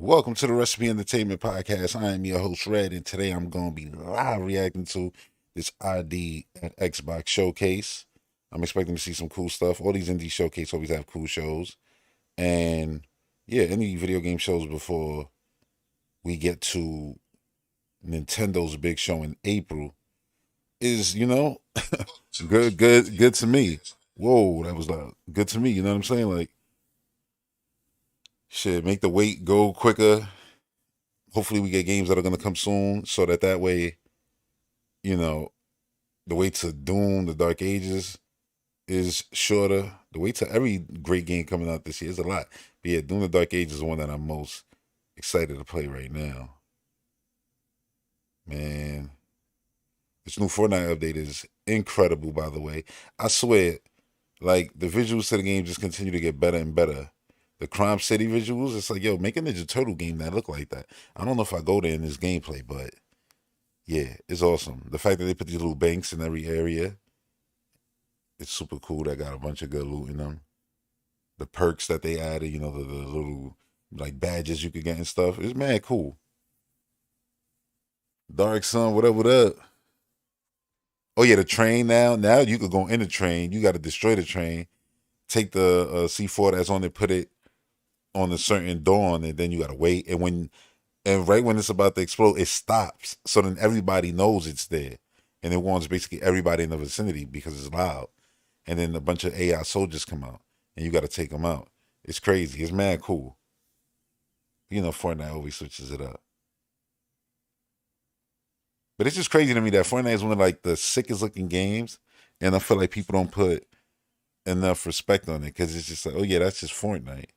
Welcome to the Recipe Entertainment Podcast. I am your host, Red, and today I'm going to be live reacting to this ID at Xbox Showcase. I'm expecting to see some cool stuff. All these indie showcase always have cool shows. And yeah, any video game shows before we get to Nintendo's big show in April is, good to me. Whoa, that was loud. Good to me, you know what I'm saying? Like, shit, make the wait go quicker. Hopefully we get games that are going to come soon so that way, you know, the wait to Doom, the Dark Ages is shorter. The wait to every great game coming out this year is a lot. But yeah, Doom, the Dark Ages is the one that I'm most excited to play right now. Man, this new Fortnite update is incredible, by the way. I swear, like, the visuals to the game just continue to get better and better. The Crime City visuals, it's like, yo, make a Ninja Turtle game that look like that. I don't know if I go there in this gameplay, but yeah, it's awesome. The fact that they put these little banks in every area, it's super cool. That got a bunch of good loot in them. The perks that they added, the little like badges you could get and stuff. It's mad cool. Dark Sun, whatever that. Oh yeah, the train now. Now you could go in the train. You got to destroy the train. Take the C4 that's on it, put it on a certain dawn, and then you got to wait. And right when it's about to explode, it stops. So then everybody knows it's there, and it warns basically everybody in the vicinity because it's loud. And then a bunch of AI soldiers come out, and you got to take them out. It's crazy. It's mad cool. Fortnite always switches it up. But it's just crazy to me that Fortnite is one of like the sickest looking games, and I feel like people don't put enough respect on it because it's just like, oh yeah, that's just Fortnite.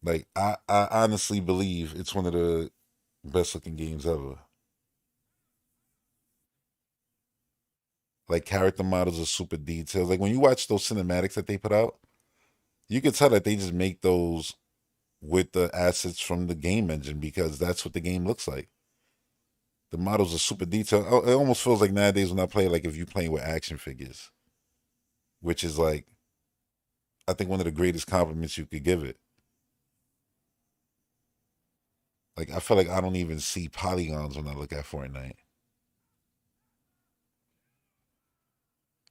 Like I honestly believe it's one of the best looking games ever. Like character models are super detailed. Like when you watch those cinematics that they put out, you can tell that they just make those with the assets from the game engine because that's what the game looks like. The models are super detailed. It almost feels like nowadays when I play, like if you're playing with action figures, which is like, I think one of the greatest compliments you could give it. Like I feel like I don't even see polygons when I look at Fortnite,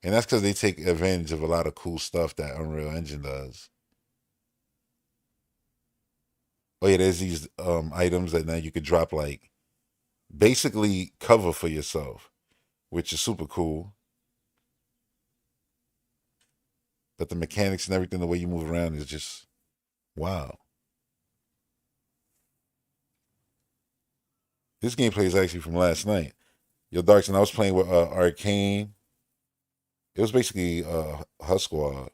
and that's because they take advantage of a lot of cool stuff that Unreal Engine does. Oh yeah, there's these items that now you could drop like basically cover for yourself, which is super cool. But the mechanics and everything, the way you move around is just wow. This gameplay is actually from last night. Yo, Darks, and I was playing with Arcane. It was basically her squad.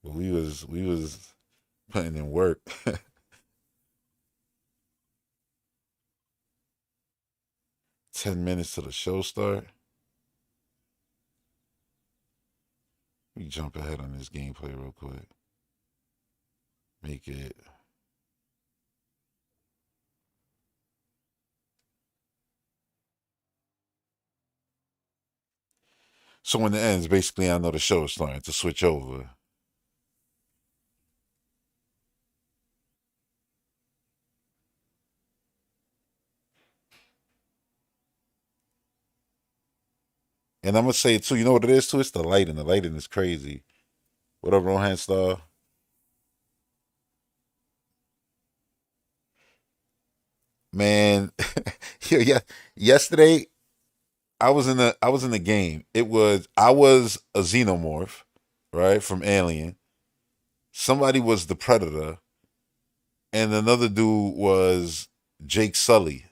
But we was putting in work. 10 minutes to the show start. We jump ahead on this gameplay real quick. Make it. So when it ends, basically I know the show is starting to switch over. And I'm gonna say too, you know what it is too? It's the lighting. The lighting is crazy. What up, Rohan Star? Man, yeah. Yesterday I was in the game. I was a xenomorph, right, from Alien. Somebody was the Predator, and another dude was Jake Sully.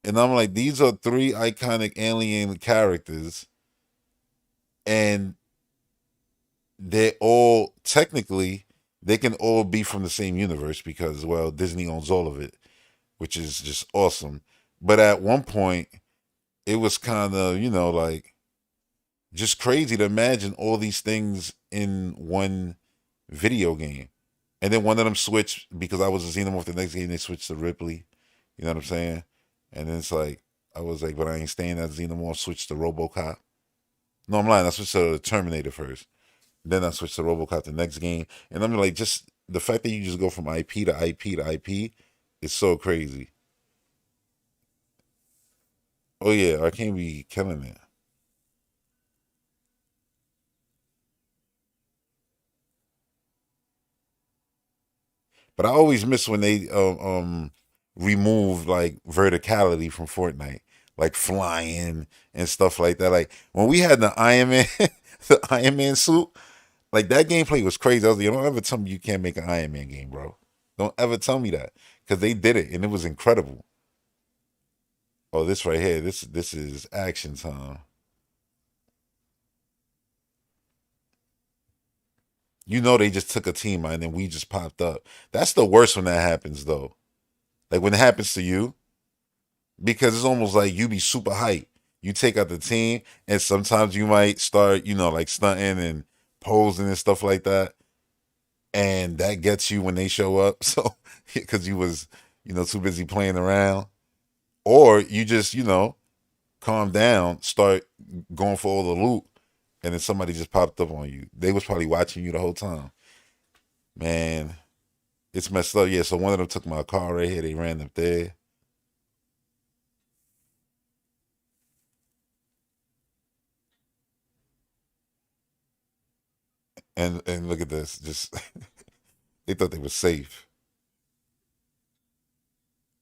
And I'm like, these are three iconic Alien characters, and they all technically they can all be from the same universe because well Disney owns all of it, which is just awesome. But at one point it was kind of like just crazy to imagine all these things in one video game. And then one of them switched because I was a xenomorph. The next game they switched to Ripley. You know what I'm saying? And then it's like I was like, but I ain't staying as xenomorph. Switched to RoboCop. No, I'm lying. I switched to Terminator first. Then I switched to RoboCop the next game, and I'm like, just the fact that you just go from IP to IP to IP is so crazy. Oh yeah, I can't be killing it. But I always miss when they remove like verticality from Fortnite, like flying and stuff like that. Like when we had the Iron Man, the Iron Man suit, like that gameplay was crazy. I was like, don't ever tell me you can't make an Iron Man game, bro. Don't ever tell me that because they did it and it was incredible. Oh, this right here, this is action time. You know they just took a team out and then we just popped up. That's the worst when that happens though. Like when it happens to you, because it's almost like you be super hyped. You take out the team, and sometimes you might start, like stunting and posing and stuff like that, and that gets you when they show up. So because you was, too busy playing around, or you just, calm down, start going for all the loot, and then somebody just popped up on you. They was probably watching you the whole time. Man, it's messed up. Yeah, so one of them took my car right here. They ran up there. And look at this. Just they thought they were safe.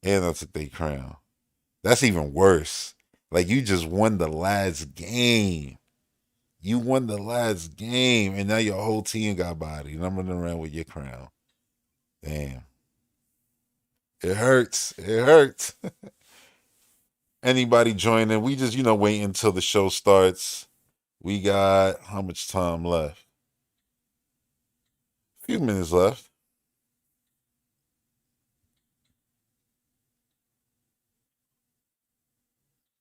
And I took their crown. That's even worse. Like you just won the last game. You won the last game, and now your whole team got bodied. And I'm running around with your crown. Damn. It hurts. It hurts. Anybody joining? We just, wait until the show starts. We got how much time left? A few minutes left.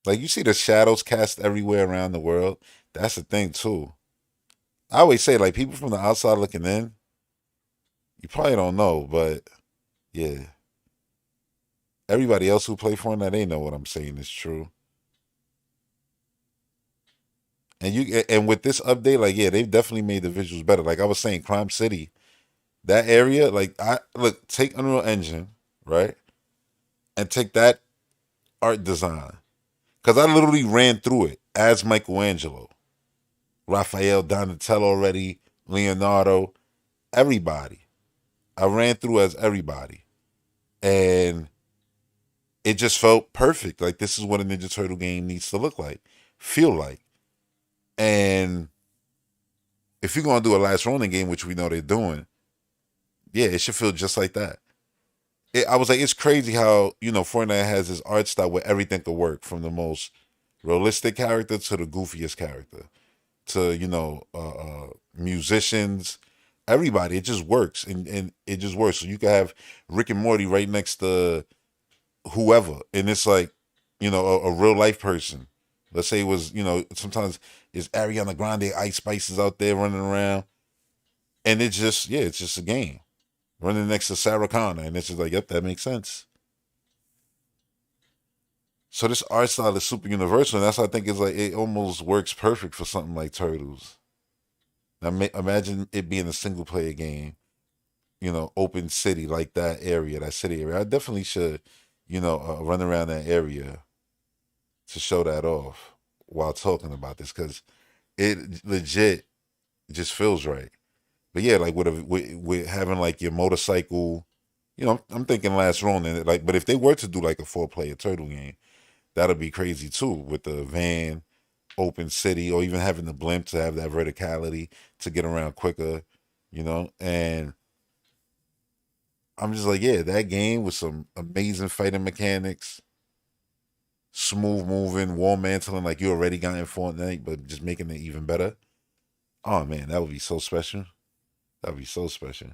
Like you see the shadows cast everywhere around the world. That's the thing too. I always say, like, people from the outside looking in, you probably don't know, but yeah, everybody else who play Fortnite, they know what I'm saying is true. And with this update, like, yeah, they've definitely made the visuals better. Like I was saying, Crime City, that area, like, I look, take Unreal Engine, right, and take that art design, because I literally ran through it as Michelangelo, Raphael, Donatello, already, Leonardo, everybody. I ran through as everybody, and it just felt perfect. Like this is what a Ninja Turtle game needs to look like, feel like. And if you're gonna do a last Ronin game, which we know they're doing, yeah, it should feel just like that. I was like, it's crazy how Fortnite has this art style where everything could work, from the most realistic character to the goofiest character to musicians, everybody. It just works, and it just works. So you can have Rick and Morty right next to whoever, and it's like a real life person. Let's say it was sometimes it's Ariana Grande, Ice Spices out there running around, and it's just, yeah, it's just a game running next to Sarah Connor, and it's just like, yep, that makes sense. So this art style is super universal, and that's why I think it's like it almost works perfect for something like Turtles. Now imagine it being a single player game, open city, like that area, that city area. I definitely should, run around that area to show that off while talking about this, because it legit just feels right. But yeah, like with having like your motorcycle, I'm thinking last Ronin. Like, but if they were to do like a 4-player turtle game, that'd be crazy too. With the van, open city, or even having the blimp to have that verticality to get around quicker, And I'm just like, yeah, that game with some amazing fighting mechanics, smooth moving, wall mantling, like you already got in Fortnite, but just making it even better. Oh man, that would be so special. That would be so special.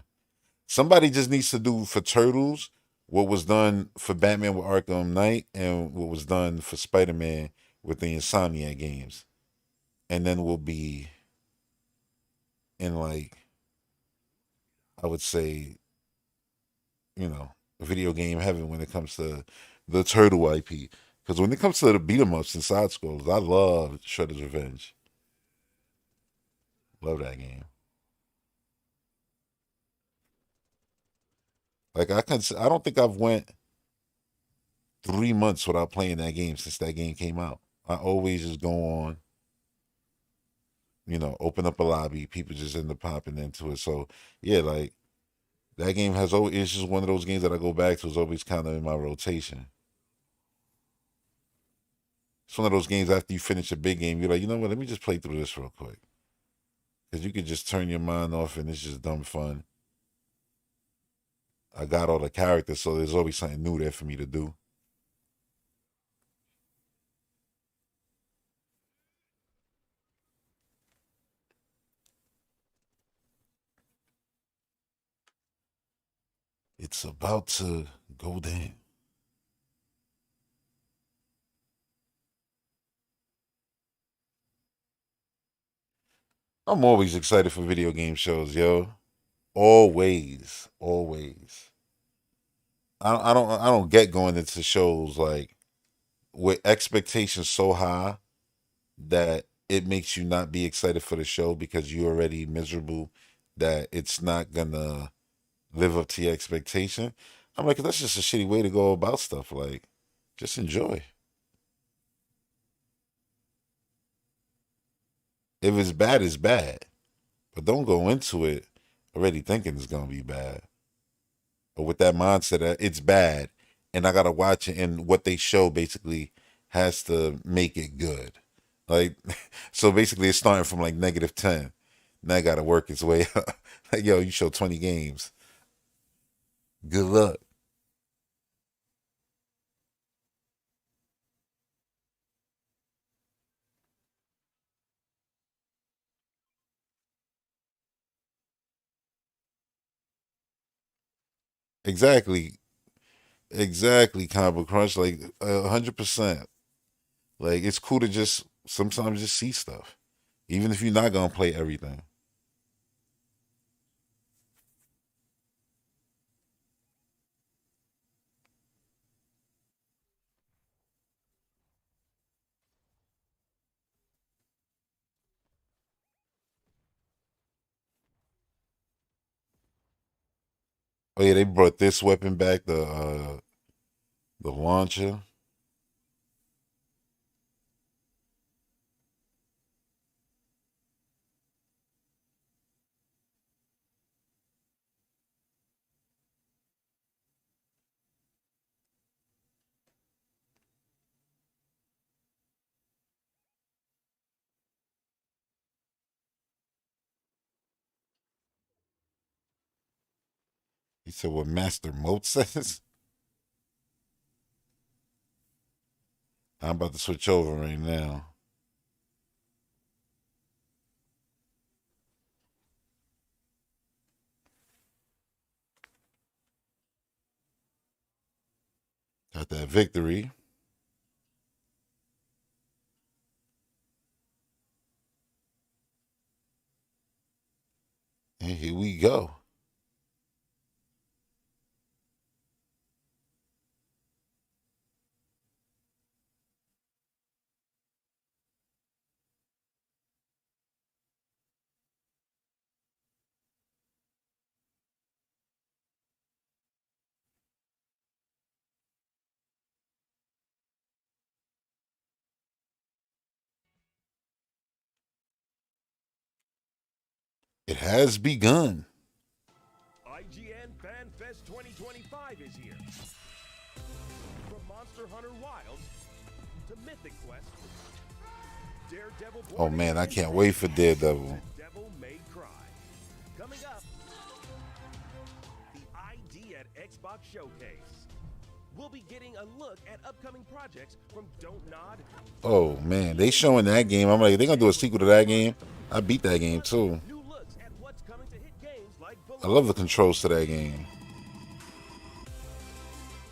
Somebody just needs to do for Turtles what was done for Batman with Arkham Knight and what was done for Spider Man with the Insomniac games. And then we'll be in, like, I would say, video game heaven when it comes to the Turtle IP. Because when it comes to the beat 'em ups and side scrolls, I love Shredder's Revenge. Love that game. Like I don't think I've went 3 months without playing that game since that game came out. I always just go on, open up a lobby, people just end up popping into it. So yeah, like that game has always it's just one of those games that I go back to. It's always kind of in my rotation. It's one of those games after you finish a big game, you're like, you know what? Let me just play through this real quick because you could just turn your mind off and it's just dumb fun. I got all the characters, so there's always something new there for me to do. It's about to go down. I'm always excited for video game shows, yo. Always, always. I don't get going into shows like with expectations so high that it makes you not be excited for the show because you're already miserable that it's not gonna live up to your expectation. I'm like, that's just a shitty way to go about stuff. Like, just enjoy. If it's bad, it's bad. But don't go into it already thinking it's gonna be bad. Or with that mindset that it's bad and I gotta watch it and what they show basically has to make it good. Like so basically it's starting from like -10. Now I gotta work its way up. Like, yo, you show 20 games. Good luck. Exactly. Exactly, Combo Crunch. Like 100%. Like it's cool to just sometimes just see stuff. Even if you're not gonna play everything. Oh yeah, they brought this weapon back, the launcher. He said what Master Moat says. I'm about to switch over right now. Got that victory. And here we go. It has begun. IGN FanFest 2025 is here. From Monster Hunter Wilds to Mythic Quest, Daredevil Oh Born man, I Again, can't wait for Daredevil. and Devil May Cry. Coming up, the ID at Xbox Showcase. We'll be getting a look at upcoming projects from Don't Nod. Oh man, they showing that game. I'm like, they gonna do a sequel to that game. I beat that game too. New looks at what's coming to hit games like I love Below. the controls to that game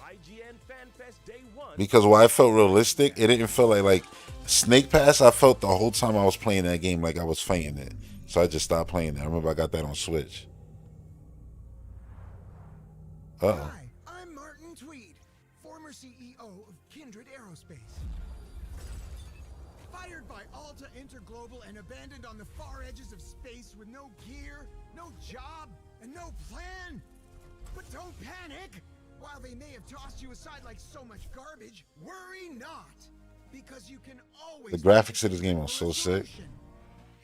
IGN FanFest Day 1. because while it felt realistic, it didn't feel like Snake Pass. I felt the whole time I was playing that game like I was fighting it, so I just stopped playing it. I remember I got that on Switch. Uh oh. Hi, I'm Martin Tweed, former CEO of Kindred Aerospace. Fired by all Delta Interglobal and abandoned on the far edges of space with no gear, no job, and no plan. But don't panic! While they may have tossed you aside like so much garbage, worry not! Because you can always... The graphics of this game are so sick.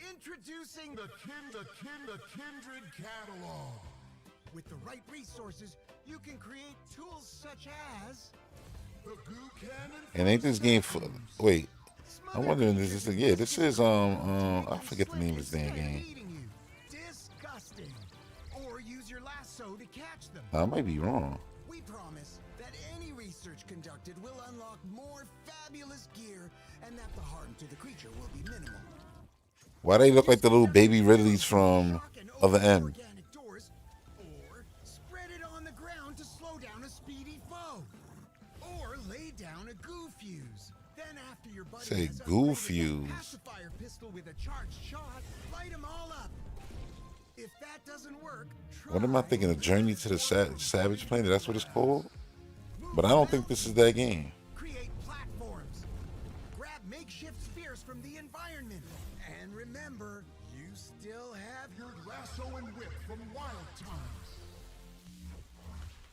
Introducing the Kindred Catalog. With the right resources, you can create tools such as... the Goo Cannon... And ain't this game for... Wait. I'm wondering, is this... Yeah, this is, I forget the name of this damn game. Disgusting. Or use your lasso to catch them. I might be wrong. We promise that any research conducted will unlock more fabulous gear and that the harm to the creature will be minimal. Why they look like the little baby Ridleys from Other End? Or spread it on the ground to slow down a speedy foe. Or lay down a goo fuse. Then after your buddy Say has goo upgraded fuse. that pacifier pistol with a charged shot, light them all up. If that doesn't work, What am I thinking? A Journey to the Savage Planet? That's what it's called? But I don't think this is that game. Create platforms. Grab makeshift spears from the environment. And remember, you still have your lasso and whip from Wild Times.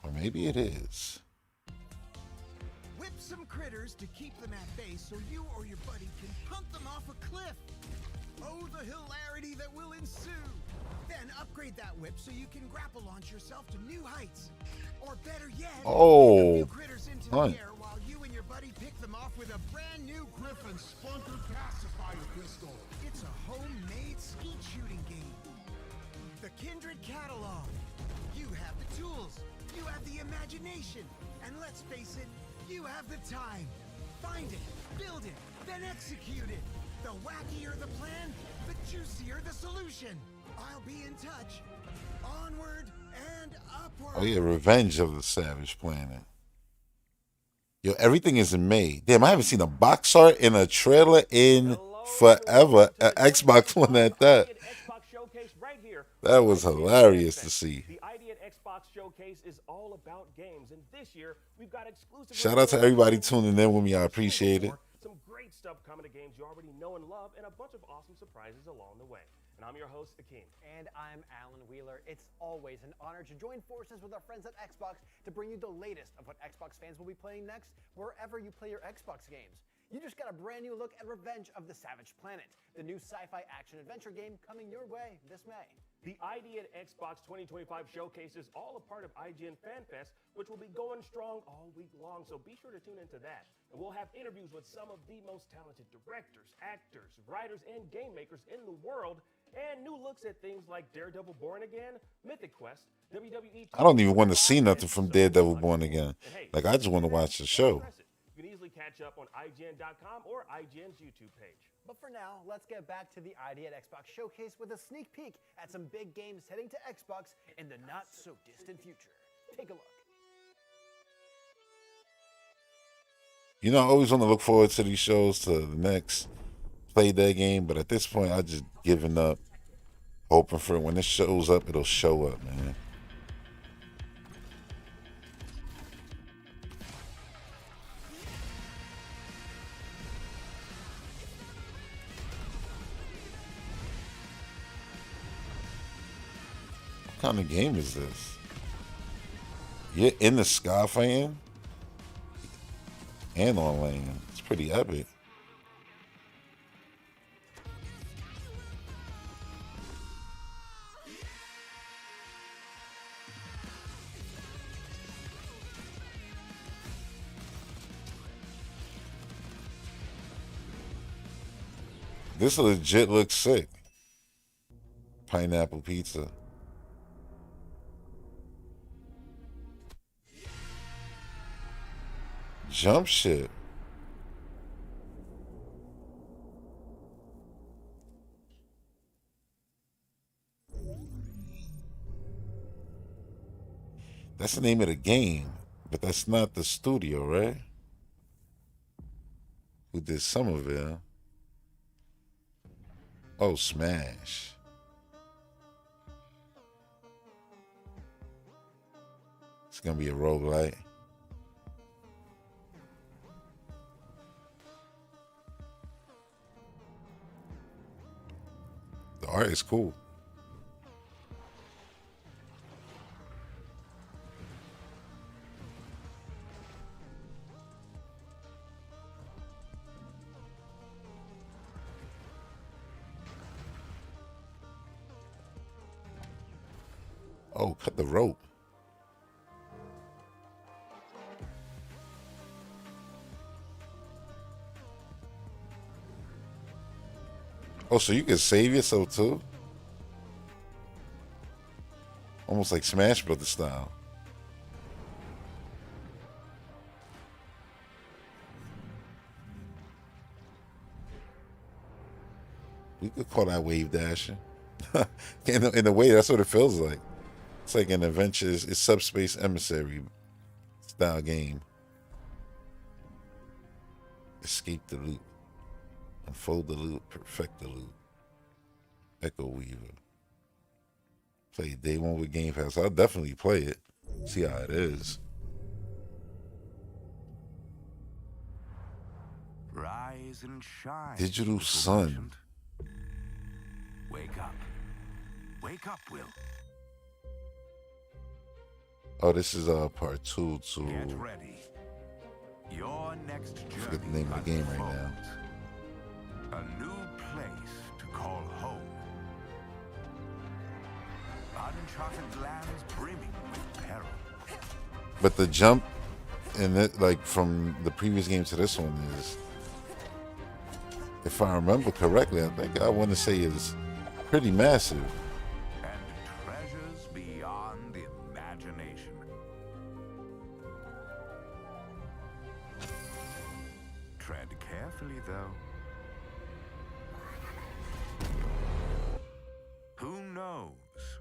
Or maybe it is. Whip some critters to keep them at bay so you or your buddy can hunt them off a cliff. Oh, the hilarity that will ensue. Then upgrade that whip so you can grapple launch yourself to new heights. Or better yet, Oh, pick a few critters into hunt. the air while you and your buddy pick them off with a brand new Griffin Spunker pacifier pistol. It's a homemade skeet shooting game. The Kindred Catalog. You have the tools, you have the imagination, and let's face it, you have the time. Find it, build it, then execute it. The wackier the plan, the juicier the solution. I'll be in touch. Onward and upward. Oh yeah, Revenge of the Savage Planet. Yo, everything is in May. Damn, I haven't seen a box art in a trailer in forever. An Xbox One at that. That was hilarious to see. The ID at Xbox Showcase is all about games, and this year we've got exclusive. Shout out to everybody tuning in with me. I appreciate it. Some great stuff coming to games you already know and love, and a bunch of awesome surprises along the way. And I'm your host, Akeem. And I'm Alan Wheeler. It's always an honor to join forces with our friends at Xbox to bring you the latest of what Xbox fans will be playing next wherever you play your Xbox games. You just got a brand new look at Revenge of the Savage Planet, the new sci-fi action-adventure game coming your way this May. The ID at Xbox 2025 Showcase is all a part of IGN FanFest, which will be going strong all week long, so be sure to tune into that. And we'll have interviews with some of the most talented directors, actors, writers, and game makers in the world, and new looks at things like Daredevil Born Again, Mythic Quest, WWE... I don't even want to see nothing from Daredevil Born Again. Like, I just want to watch the show. You can easily catch up on IGN.com or IGN's YouTube page. But for now, let's get back to the ID at Xbox Showcase with a sneak peek at some big games heading to Xbox in the not-so-distant future. Take a look. You know, I always want to look forward to these shows, to the next play that game, but at this point, I just given up, hoping for when it shows up, it'll show up, man. What kind of game is this? You're in the sky fighting and on land. It's pretty epic. This legit looks sick. Pineapple pizza. Jump ship. That's the name of the game, but that's not the studio, right? Who did Somerville? Oh, Smash. It's gonna be a roguelite. art is cool. Oh, cut the rope. Oh, so you can save yourself too? Almost like Smash Brothers style. We could call that wave dashing. In a way, that's what it feels like. It's like an adventure. It's subspace emissary style game. Escape the loop. Unfold the loop. Perfect the loop. Echo Weaver. Play day one with Game Pass. I'll definitely play it. See how it is. Rise and shine. Digital little Sun. merchant. Wake up. Wake up, Will. Oh, this is part 2 to Get ready. Your next journey forget the name of the game right now. unfolds. A new place to call home. Uncharted lands brimming with peril. But the jump in it, like from the previous game to this one, is, if I remember correctly, I want to say is pretty massive. And treasures beyond imagination. Tread carefully, though. Who knows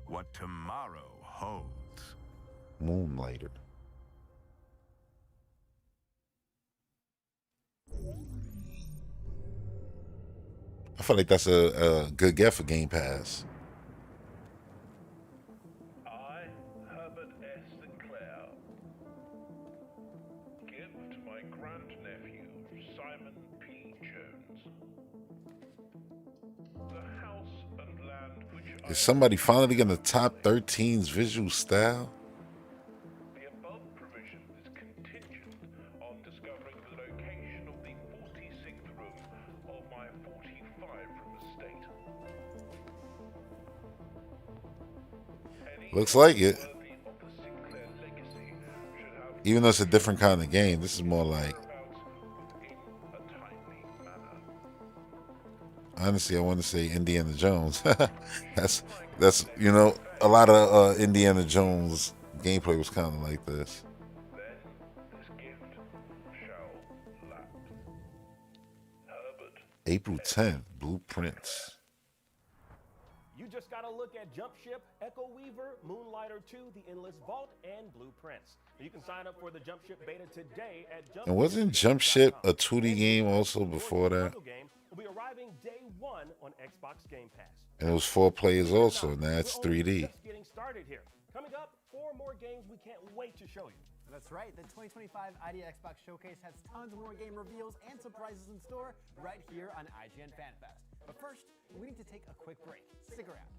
what tomorrow holds? Moonlighter. I feel like that's a good get for Game Pass. I, Herbert S. Sinclair, give to my grandnephew, Simon P. Jones, the house and land which I Is somebody finally gonna top 13's visual style? The above provision is contingent on discovering the location of the 46th room of my 45-room estate. Any Looks like it. worthy of the Sinclair legacy should have Even though it's a different kind of game, this is more like, whereabouts within a timely manner. honestly, I want to say Indiana Jones. that's a lot of Indiana Jones gameplay was kind of like this. Then this gift shall lapse. Herbert April 10th, Blueprints. You just got to look at Jump Ship, Echo Weaver, Moonlighter 2, The Endless Vault, and Blueprints. You can sign up for the Jump Ship beta today at Jump And wasn't Jump Ship a 2D game also before that? Game will be arriving day one on Xbox Game Pass. And it was 4 players also. Now it's We're only 3D. just getting started here. Coming up, 4 more games we can't wait to show you. That's right, the 2025 ID Xbox Showcase has tons more game reveals and surprises in store right here on IGN FanFest. But first, we need to take a quick break. Stick around.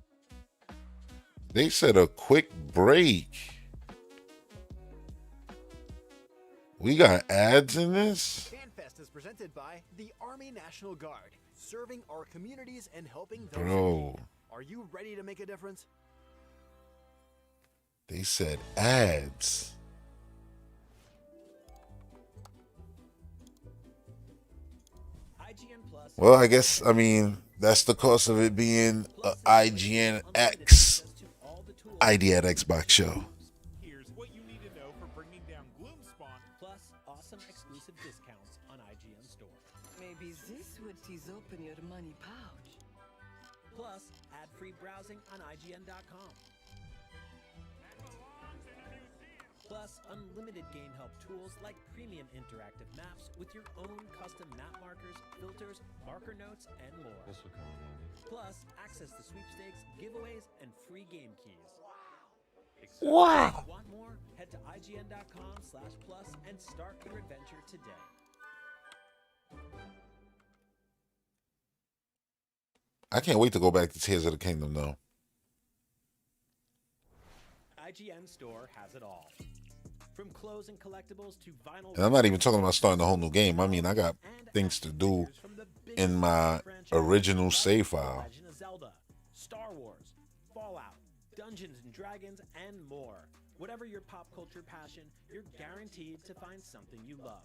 They said a quick break. We got ads in this? FanFest is presented by the Army National Guard, serving our communities and helping those in Bro, need. Are you ready to make a difference? they said ads. Well, I guess, that's the cost of it being a IGN X ID at Xbox show. Here's what you need to know for bringing down Gloomspawn. Plus awesome exclusive discounts on IGN Store. Maybe this would tease open your money pouch. Plus ad-free browsing on IGN.com. Plus unlimited game help tools like premium interactive maps with your own custom map markers, filters, marker notes, and more. Plus access to sweepstakes, giveaways, and free game keys. Wow. Want more? Head to IGN.com/plus and start your adventure today. I can't wait to go back to Tears of the Kingdom though. IGN Store has it all. From clothes and collectibles to vinyl. And I'm not even talking about starting a whole new game. I mean, I got things to do in my original save file. Legend of Zelda, Star Wars, Fallout, Dungeons and Dragons, and more. Whatever your pop culture passion, you're guaranteed to find something you love.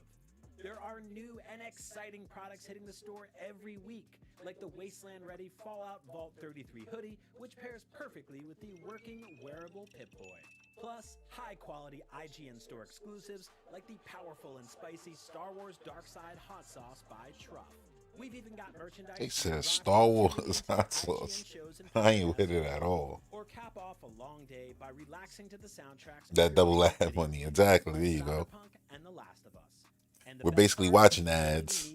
There are new and exciting products hitting the store every week, like the Wasteland Ready Fallout Vault 33 hoodie, which pairs perfectly with the working wearable Pip-Boy. Plus, high-quality IGN Store exclusives like the powerful and spicy Star Wars Darkside Hot Sauce by Truff. We've even got merchandise. They said Star Wars hot sauce. I ain't with it at all. Or cap off a long day by relaxing to the soundtracks. That double ad money, exactly. There you go. And The Last of Us. We're basically watching ads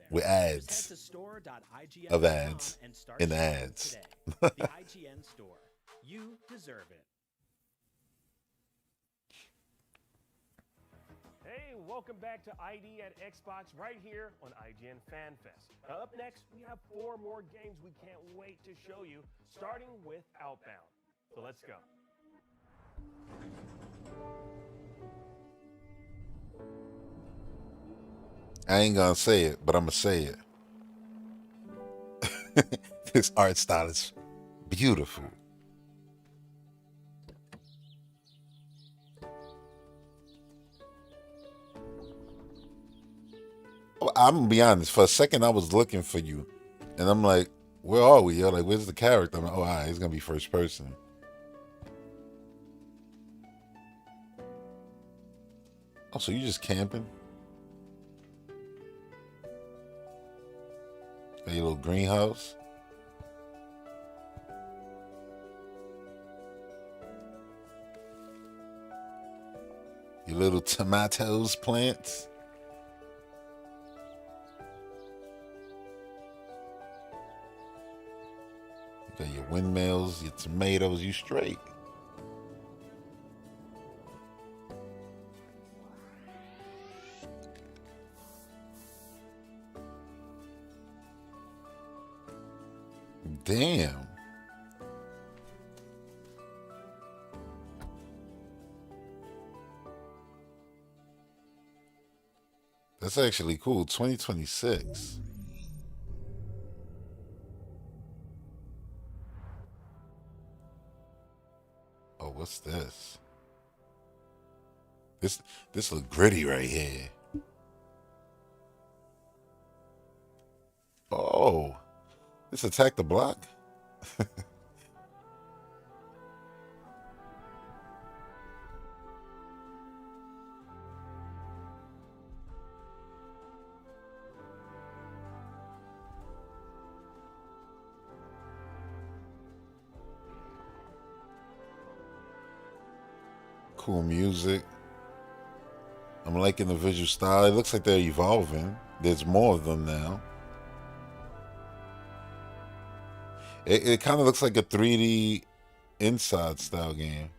with ads of ads in the ads. The IGN Store. You deserve it. Hey, welcome back to ID at Xbox right here on IGN FanFest. Up next, we have 4 more games we can't wait to show you, starting with Outbound. So let's go. I ain't gonna say it, but I'm gonna say it. This art style is beautiful. I'm gonna be honest. For a second, I was looking for you, and I'm like, "Where are we? Yo, like, where's the character?" I'm like, "Oh, all right, it's gonna be first person." Oh, so you just camping? Got your little greenhouse. Your little tomatoes plants. You got your windmills, your tomatoes, you straight. Damn. That's actually cool. 2026. Oh, what's this? This look gritty right here. Oh, this Attack the Block? Cool music. I'm liking the visual style. It looks like they're evolving. There's more of them now. It kind of looks like a 3D Inside style game.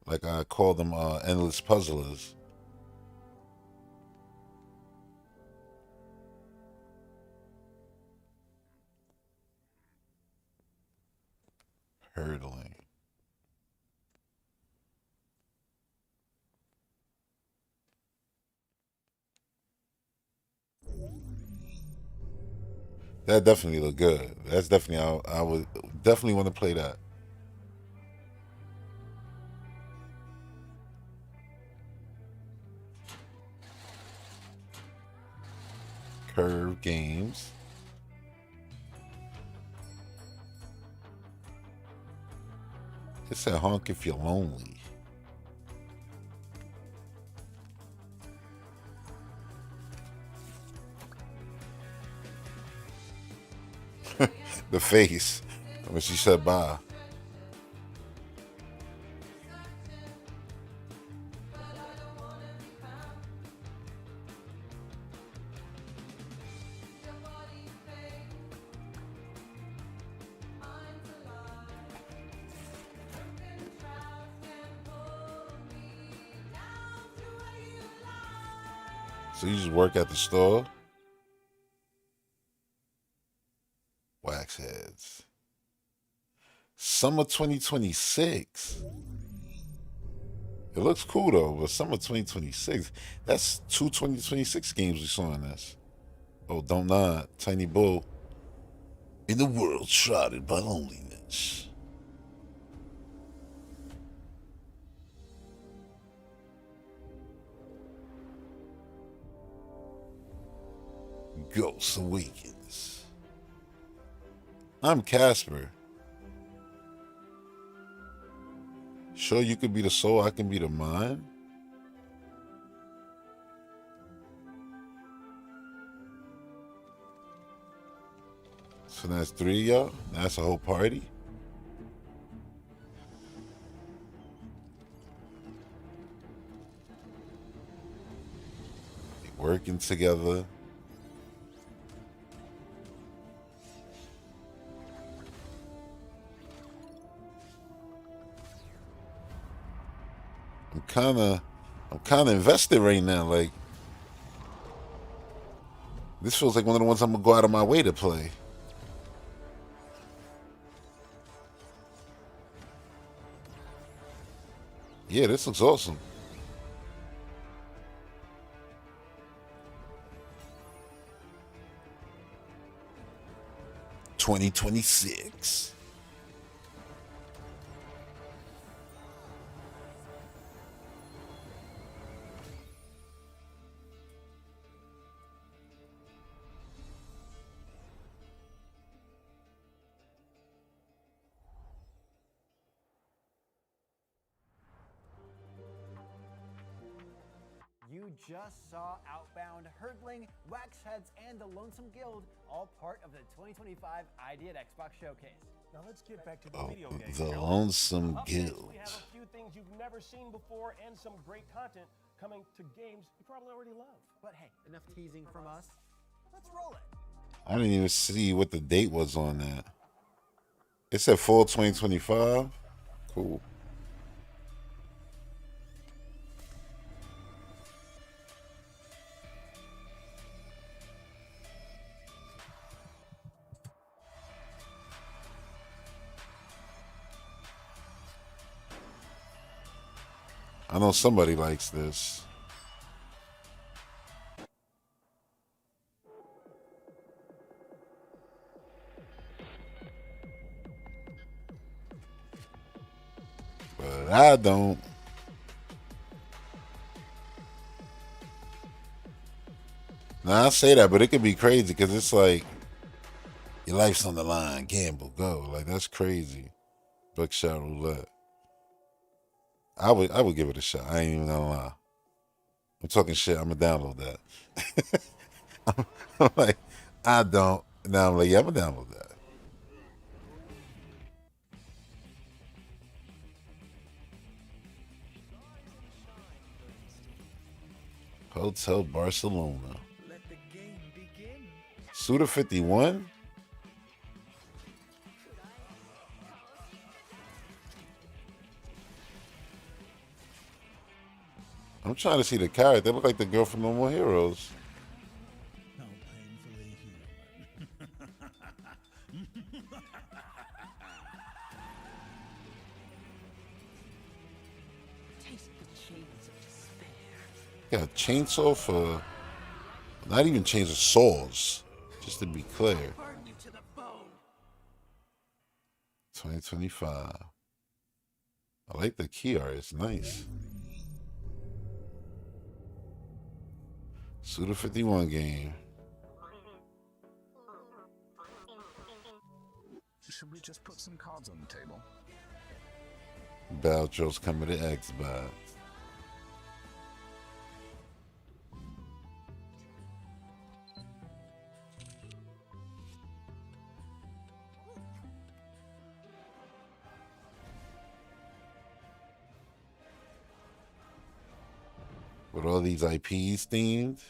Like I call them endless puzzlers. Hurdling. That definitely look good. That's definitely I would definitely want to play that. Curve Games. It said honk if you're lonely. The face when she said bye. So you just work at the store? Wax heads. Summer 2026. It looks cool though, but summer 2026. That's two 2026 games we saw in this. Oh, don't nod. Tiny Bull. In the world shrouded by loneliness. Ghost Awakens. I'm Casper. Sure, you could be the soul, I can be the mind. So that's 3 of y'all? That's a whole party? They working together. I'm kinda invested right now. Like, this feels like one of the ones I'm gonna go out of my way to play. Yeah, this looks awesome. $2026. You just saw Outbound, Hurdling, Waxheads, and the Lonesome Guild, all part of the 2025 ID at Xbox Showcase. Now let's get back to the video game. The Lonesome Up next, Guild. we have a few things you've never seen before and some great content coming to games you probably already love. But hey, enough teasing from us. Let's roll it. I didn't even see what the date was on that. It said fall 2025. Cool. I know somebody likes this. But I don't. Now I say that, but it could be crazy because it's like your life's on the line. Gamble, go. Like, that's crazy. Buckshot roulette. I would give it a shot. I ain't even gonna lie. I'm talking shit. I'm gonna download that. I'm like, I don't. Now I'm like, yeah, I'm gonna download that. Hotel Barcelona. Let the game begin. Suda 51? I'm trying to see the character. They look like the girl from No More Heroes. How painfully human. Taste the chains of despair. Got a chainsaw for. Not even chainsaw, saws. Just to be clear. Burn you to the bone. 2025. I like the key art. It's nice. Suda 51 game. Should we just put some cards on the table? Baltro's coming to Xbox. With all these IPs themed.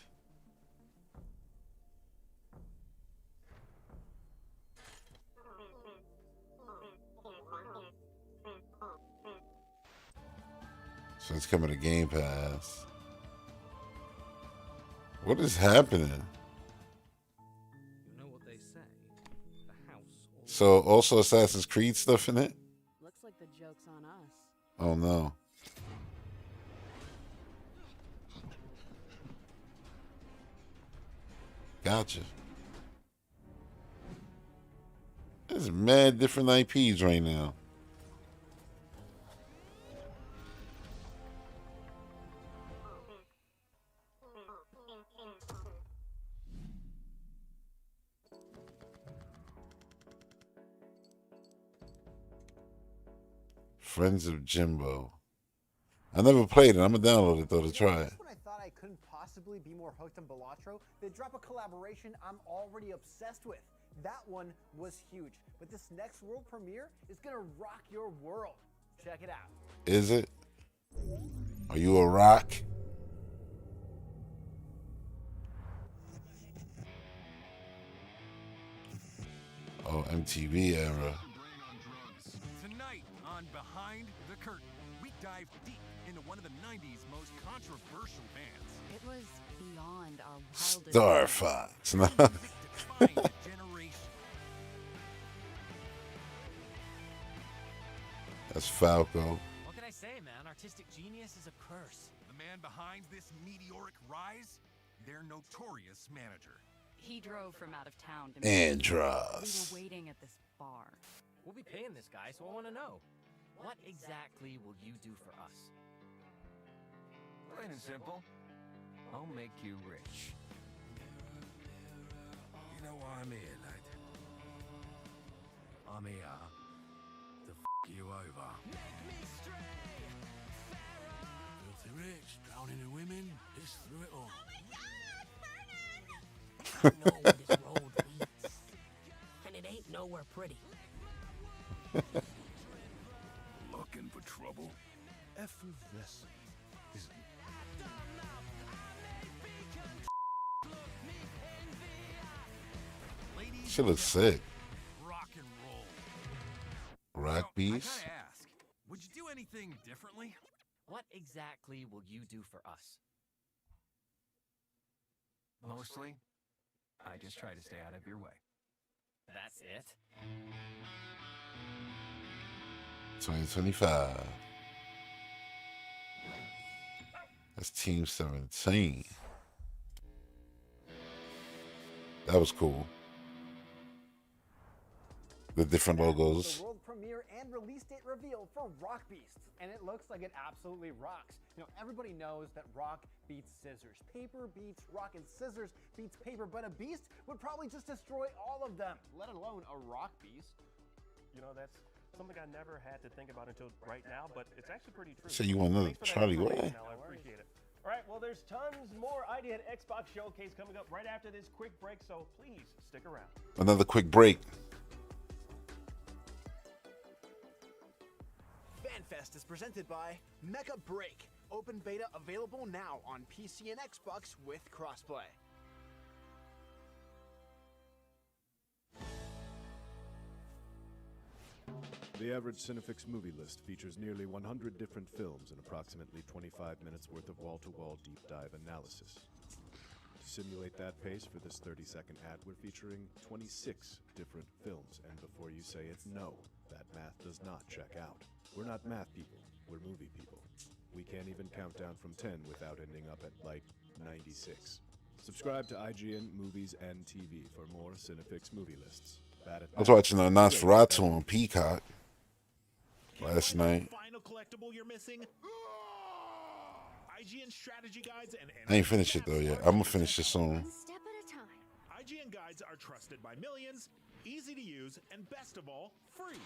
So it's coming to Game Pass. What is happening? You know what they say. The house. So also Assassin's Creed stuff in it? Looks like the joke's on us. Oh no. Gotcha. There's mad different IPs right now. Friends of Jimbo. I never played it. I'm gonna download it though to try it. When I thought I couldn't possibly be more hooked on Balatro, they drop a collaboration I'm already obsessed with. That one was huge, but this next world premiere is gonna rock your world. Check it out. Is it? Are you a rock? Oh, MTV era. Tonight on Behind the Curtain, we dive deep into one of the 90s most controversial bands. It was beyond our wildest. Star Fox. No. That's Falco. What can I say, man? Artistic genius is a curse. The man behind this meteoric rise, their notorious manager. He drove from out of town to Andros. We were waiting at this bar. We'll be paying this guy, so I want to know. What exactly will you do for us? Plain and simple. I'll make you rich. You know why I'm here, lad? I'm here to f*** you over. Filthy rich, drowning in women, piss through it all. I know where this road leads, and it ain't nowhere pretty. Looking for trouble? Effervescent, isn't it? She looks sick. Rock and roll. Rock I Beast. gotta ask, would you do anything differently? What exactly will you do for us? Mostly, I just try to stay out of your way. That's it? 2025. That's Team 17. That was cool. The different logos. The world premiere and release date reveal for Rock Beast, and it looks like it absolutely rocks. You know, everybody knows that rock beats scissors. Paper beats rock, and scissors beats paper, but a beast would probably just destroy all of them, let alone a rock beast. You know, that's something I never had to think about until right now, but it's actually pretty true. So you want another Thanks for that Charlie information, Way? Al. I appreciate it. All right, well, there's tons more Idea at Xbox Showcase coming up right after this quick break, so please stick around. Another quick break. FanFest is presented by Mega Break. Open beta available now on PC and Xbox with crossplay. The average Cinefix movie list features nearly 100 different films and approximately 25 minutes worth of wall-to-wall deep dive analysis. To simulate that pace for this 30-second ad, we're featuring 26 different films, and before you say it, no, that math does not check out. We're not math people, we're movie people. We can't even count down from 10 without ending up at, like, 96. Subscribe to IGN Movies and TV for more Cinefix movie lists. I was watching Nosferatu on Peacock last night. Final collectible you're missing? IGN strategy guides and I ain't finished it though yet. I'm gonna finish it soon. step at a time. IGN guides are trusted by millions, easy to use, and best of all, free.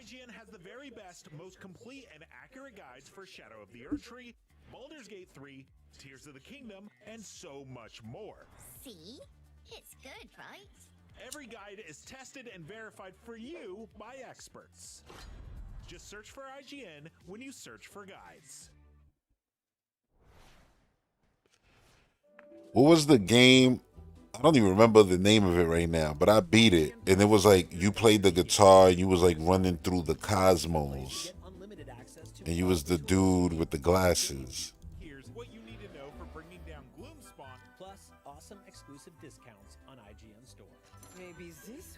IGN has the very best, most complete and accurate guides for Shadow of the Erdtree, Baldur's Gate 3, Tears of the Kingdom, and so much more. See? It's good, right? Every guide is tested and verified for you by experts. Just search for IGN when you search for guides. What was the game? I don't even remember the name of it right now, but I beat it. And it was like you played the guitar, you was like running through the cosmos. And you was the dude with the glasses. Here's what you need to know for bringing down Gloomspawn. Plus,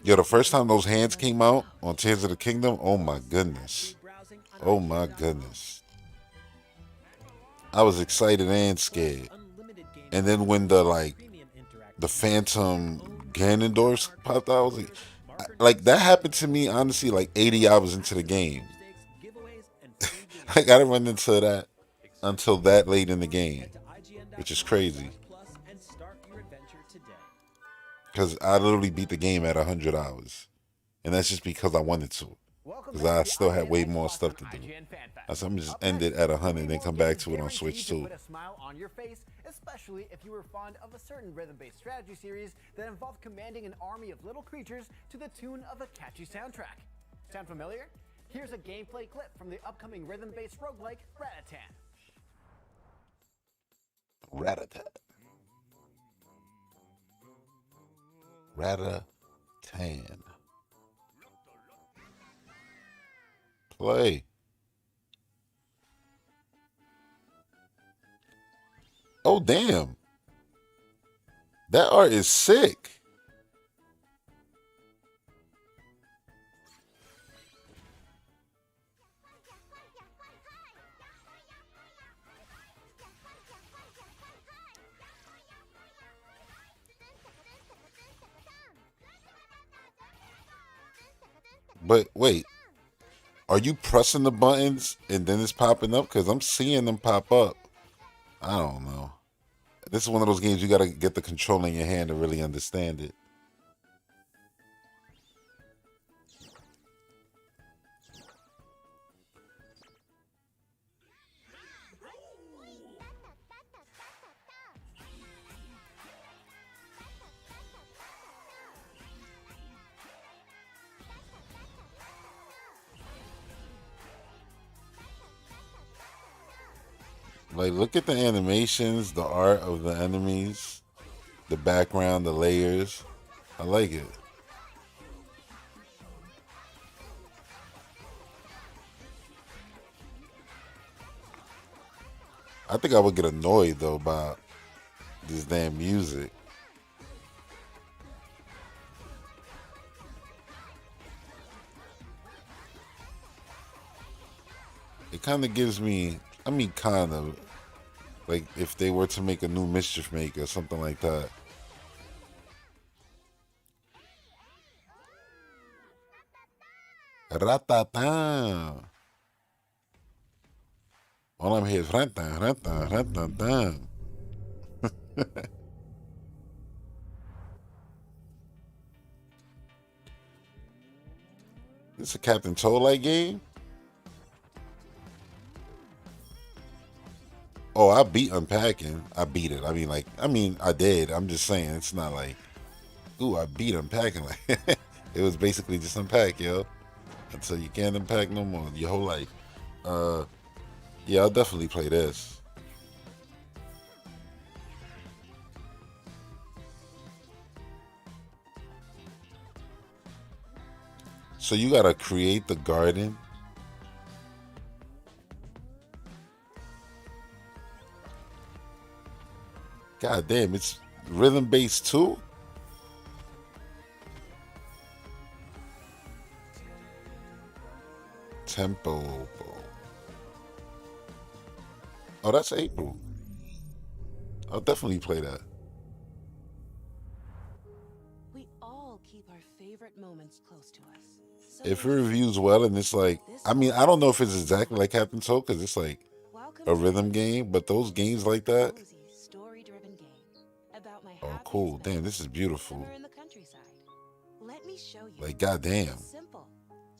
Yo, the first time those hands came out on Tears of the Kingdom, oh my goodness. Oh my goodness. I was excited and scared. And then when the Phantom Ganondorf popped out, I was like that happened to me honestly like 80 hours into the game. I gotta run into that until that late in the game, which is crazy. Because I literally beat the game at 100 hours. And that's just because I wanted to. Because I still had way more stuff to do. So I'm just end it at 100 and then come back to it on Switch 2. Put a smile on your face, especially if you were fond of a certain rhythm-based strategy series that involved commanding an army of little creatures to the tune of a catchy soundtrack. Sound familiar? Here's a gameplay clip from the upcoming rhythm-based roguelike Redcipe. Ratatan. Play. Oh, damn. That art is sick. But wait, are you pressing the buttons and then it's popping up? Because I'm seeing them pop up. I don't know. This is one of those games you got to get the control in your hand to really understand it. Like, look at the animations, the art of the enemies, the background, the layers. I like it. I think I would get annoyed, though, by this damn music. It kind of gives me, I mean, kind of, like if they were to make a new Mischief Maker or something like that. Ratata. All I'm here is ratata. This a Captain Toad-like game? Oh, I beat Unpacking. I beat it. I did. I'm just saying, it's not like, ooh, I beat Unpacking. Like, it was basically just unpack, yo. Until you can't unpack no more your whole life. Yeah, I'll definitely play this. So you gotta create the garden. God damn, it's rhythm based too? Tempo. Oh, that's April. I'll definitely play that. We all keep our favorite moments close to us. So If it reviews well and it's like, I mean, I don't know if it's exactly like Captain Toad because it's like a rhythm game, but those games like that. story-driven game about my Oh, cool. Damn, this is beautiful. summer in the countryside. Let me show you. Like, goddamn. It's simple.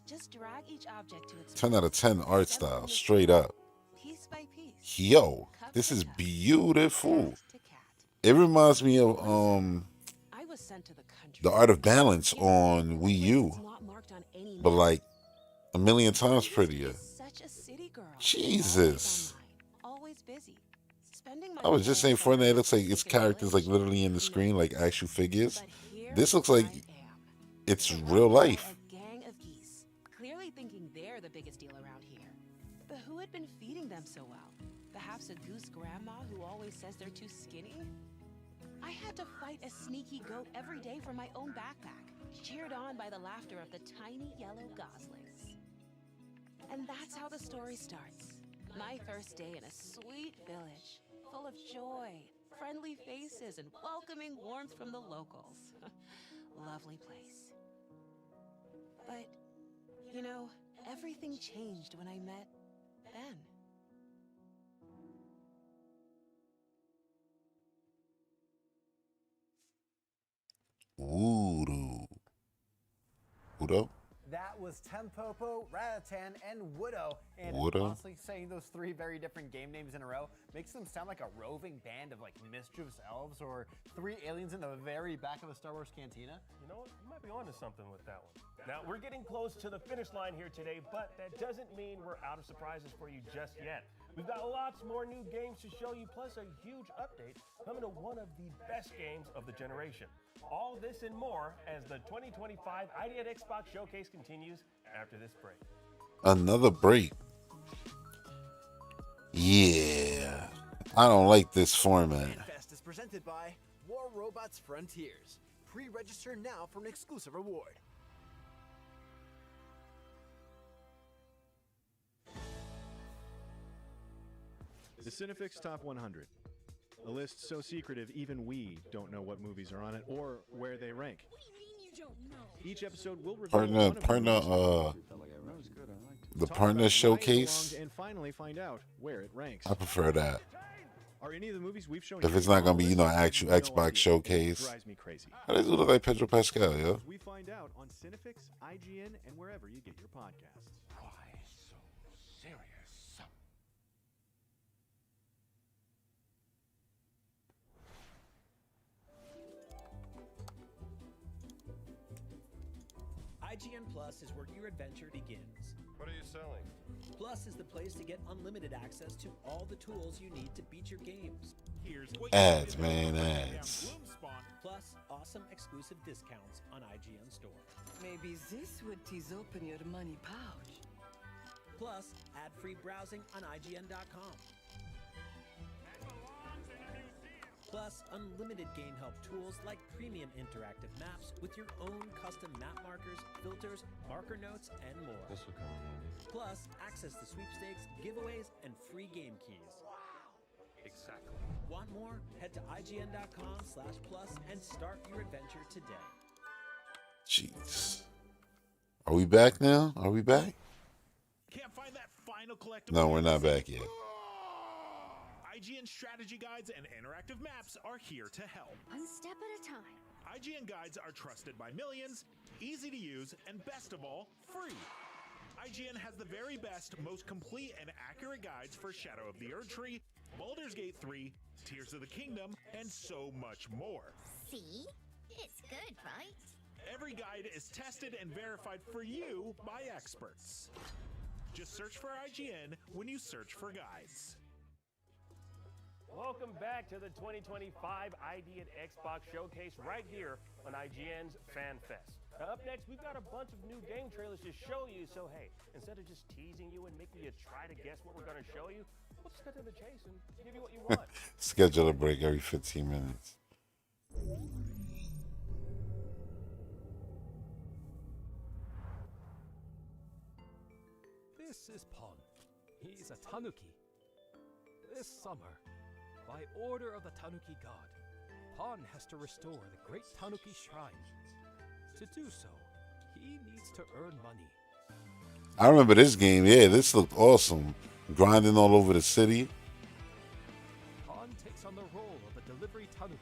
Just drag each object to its 10 out of 10 art style, straight up. piece by piece. Yo, this is beautiful. It reminds me of I was sent to the country. The Art of Balance on Wii U, but like a million times prettier. Such a city girl. Jesus. Always busy. Spending my I was just saying, Fortnite looks like its characters like literally in the screen, like actual figures. This looks like it's real life. gang of geese, clearly thinking they're the biggest deal around here. But who had been feeding them so well? Perhaps a goose grandma who always says they're too skinny? I had to fight a sneaky goat every day for my own backpack. cheered on by the laughter of the tiny yellow goslings. And that's how the story starts. My first day in a sweet village, full of joy, friendly faces, and welcoming warmth from the locals. Lovely place. But, you know, everything changed when I met Ben. Voodoo. Udo? That was Tempopo, Ratatan, and Widow. And Widow? honestly, saying those three very different game names in a row makes them sound like a roving band of like mischievous elves or three aliens in the very back of a Star Wars cantina. You know what? You might be onto something with that one. Now, we're getting close to the finish line here today, but that doesn't mean we're out of surprises for you just yet. We've got lots more new games to show you, plus a huge update coming to one of the best games of the generation. All this and more as the 2025 ID at Xbox Showcase continues after this break. Another break. Yeah. I don't like this format. FanFest is presented by War Robots Frontiers. Pre-register now for an exclusive reward. The Cinefix Top 100. A list so secretive even we don't know what movies are on it or where they rank. Each episode will reveal the partner showcase. And finally find out where it ranks. I prefer that. Are any of the movies we've shown If it's not gonna be, actual Xbox showcase. drives me crazy. How does it look like Pedro Pascal, yo? We find out on Cinefix, IGN, and wherever you get your podcasts. Why so serious? IGN Plus is where your adventure begins. What are you selling? Plus is the place to get unlimited access to all the tools you need to beat your games. Here's Ads, man, ads. Plus awesome exclusive discounts on IGN Store. Maybe this would tease open your money pouch. Plus ad-free browsing on IGN.com. Plus, unlimited game help tools like premium interactive maps with your own custom map markers, filters, marker notes, and more. This will come in handy. Plus, access to sweepstakes, giveaways, and free game keys. Exactly. Want more? Head to IGN.com/plus and start your adventure today. Jeez. Are we back now? Are we back? Can't find that final collectible. No, we're not back yet. IGN strategy guides and interactive maps are here to help. One step at a time. IGN guides are trusted by millions, easy to use, and best of all, free. IGN has the very best, most complete and accurate guides for Shadow of the Erdtree, Baldur's Gate 3, Tears of the Kingdom, and so much more. See? It's good, right? Every guide is tested and verified for you by experts. Just search for IGN when you search for guides. Welcome back to the 2025 ID at Xbox Showcase right here on IGN's FanFest. Now up next, we've got a bunch of new game trailers to show you, so hey, instead of just teasing you and making you try to guess what we're going to show you, we'll just cut to the chase and give you what you want. Schedule a break every 15 minutes. This is Pon. He's a Tanuki. This summer, by order of the Tanuki god, Pon has to restore the great Tanuki shrine. To do so, he needs to earn money. I remember this game. Yeah, this looked awesome. Grinding all over the city. Pon takes on the role of a delivery Tanuki,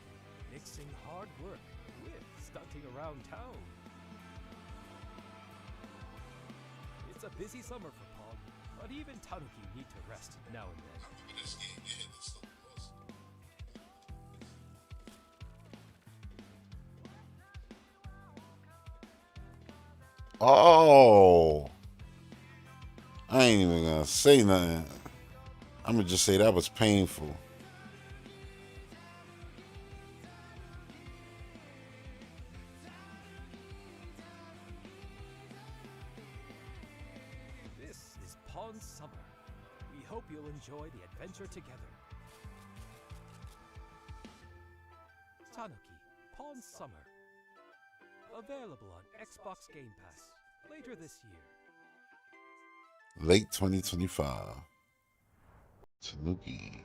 mixing hard work with stunting around town. It's a busy summer for Pon, but even Tanuki need to rest now and then. Oh, I ain't even gonna say nothing. I'm gonna just say that was painful. This is Pon Summer. We hope you'll enjoy the adventure together. Tanuki, Pon Summer. Available on Xbox Game Pass later this year. Late 2025. Tanuki.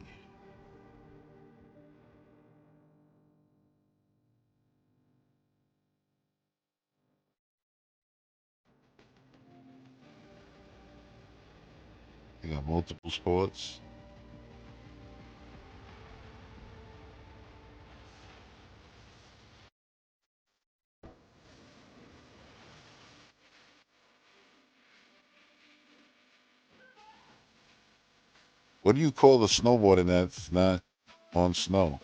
They got multiple sports. What do you call the snowboarding that's not on snow?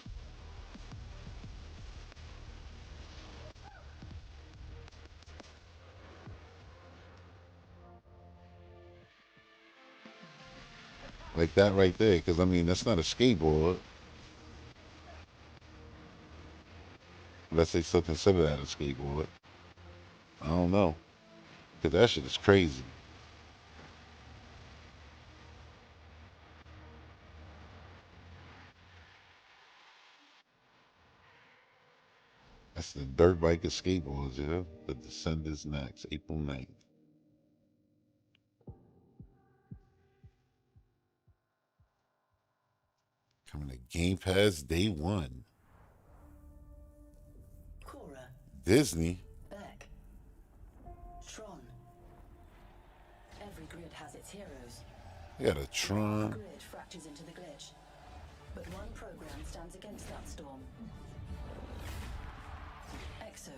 Like that right there, because I mean, that's not a skateboard. Unless they still consider that a skateboard. I don't know. Because that shit is crazy. That's the dirt bike of skateboards, yeah. The Descendants next, April 9th. Coming to Game Pass day one. Cora, Disney. Beck, Tron. Every grid has its heroes. They got a Tron. The grid fractures into the glitch. But one program stands against that storm. Exo.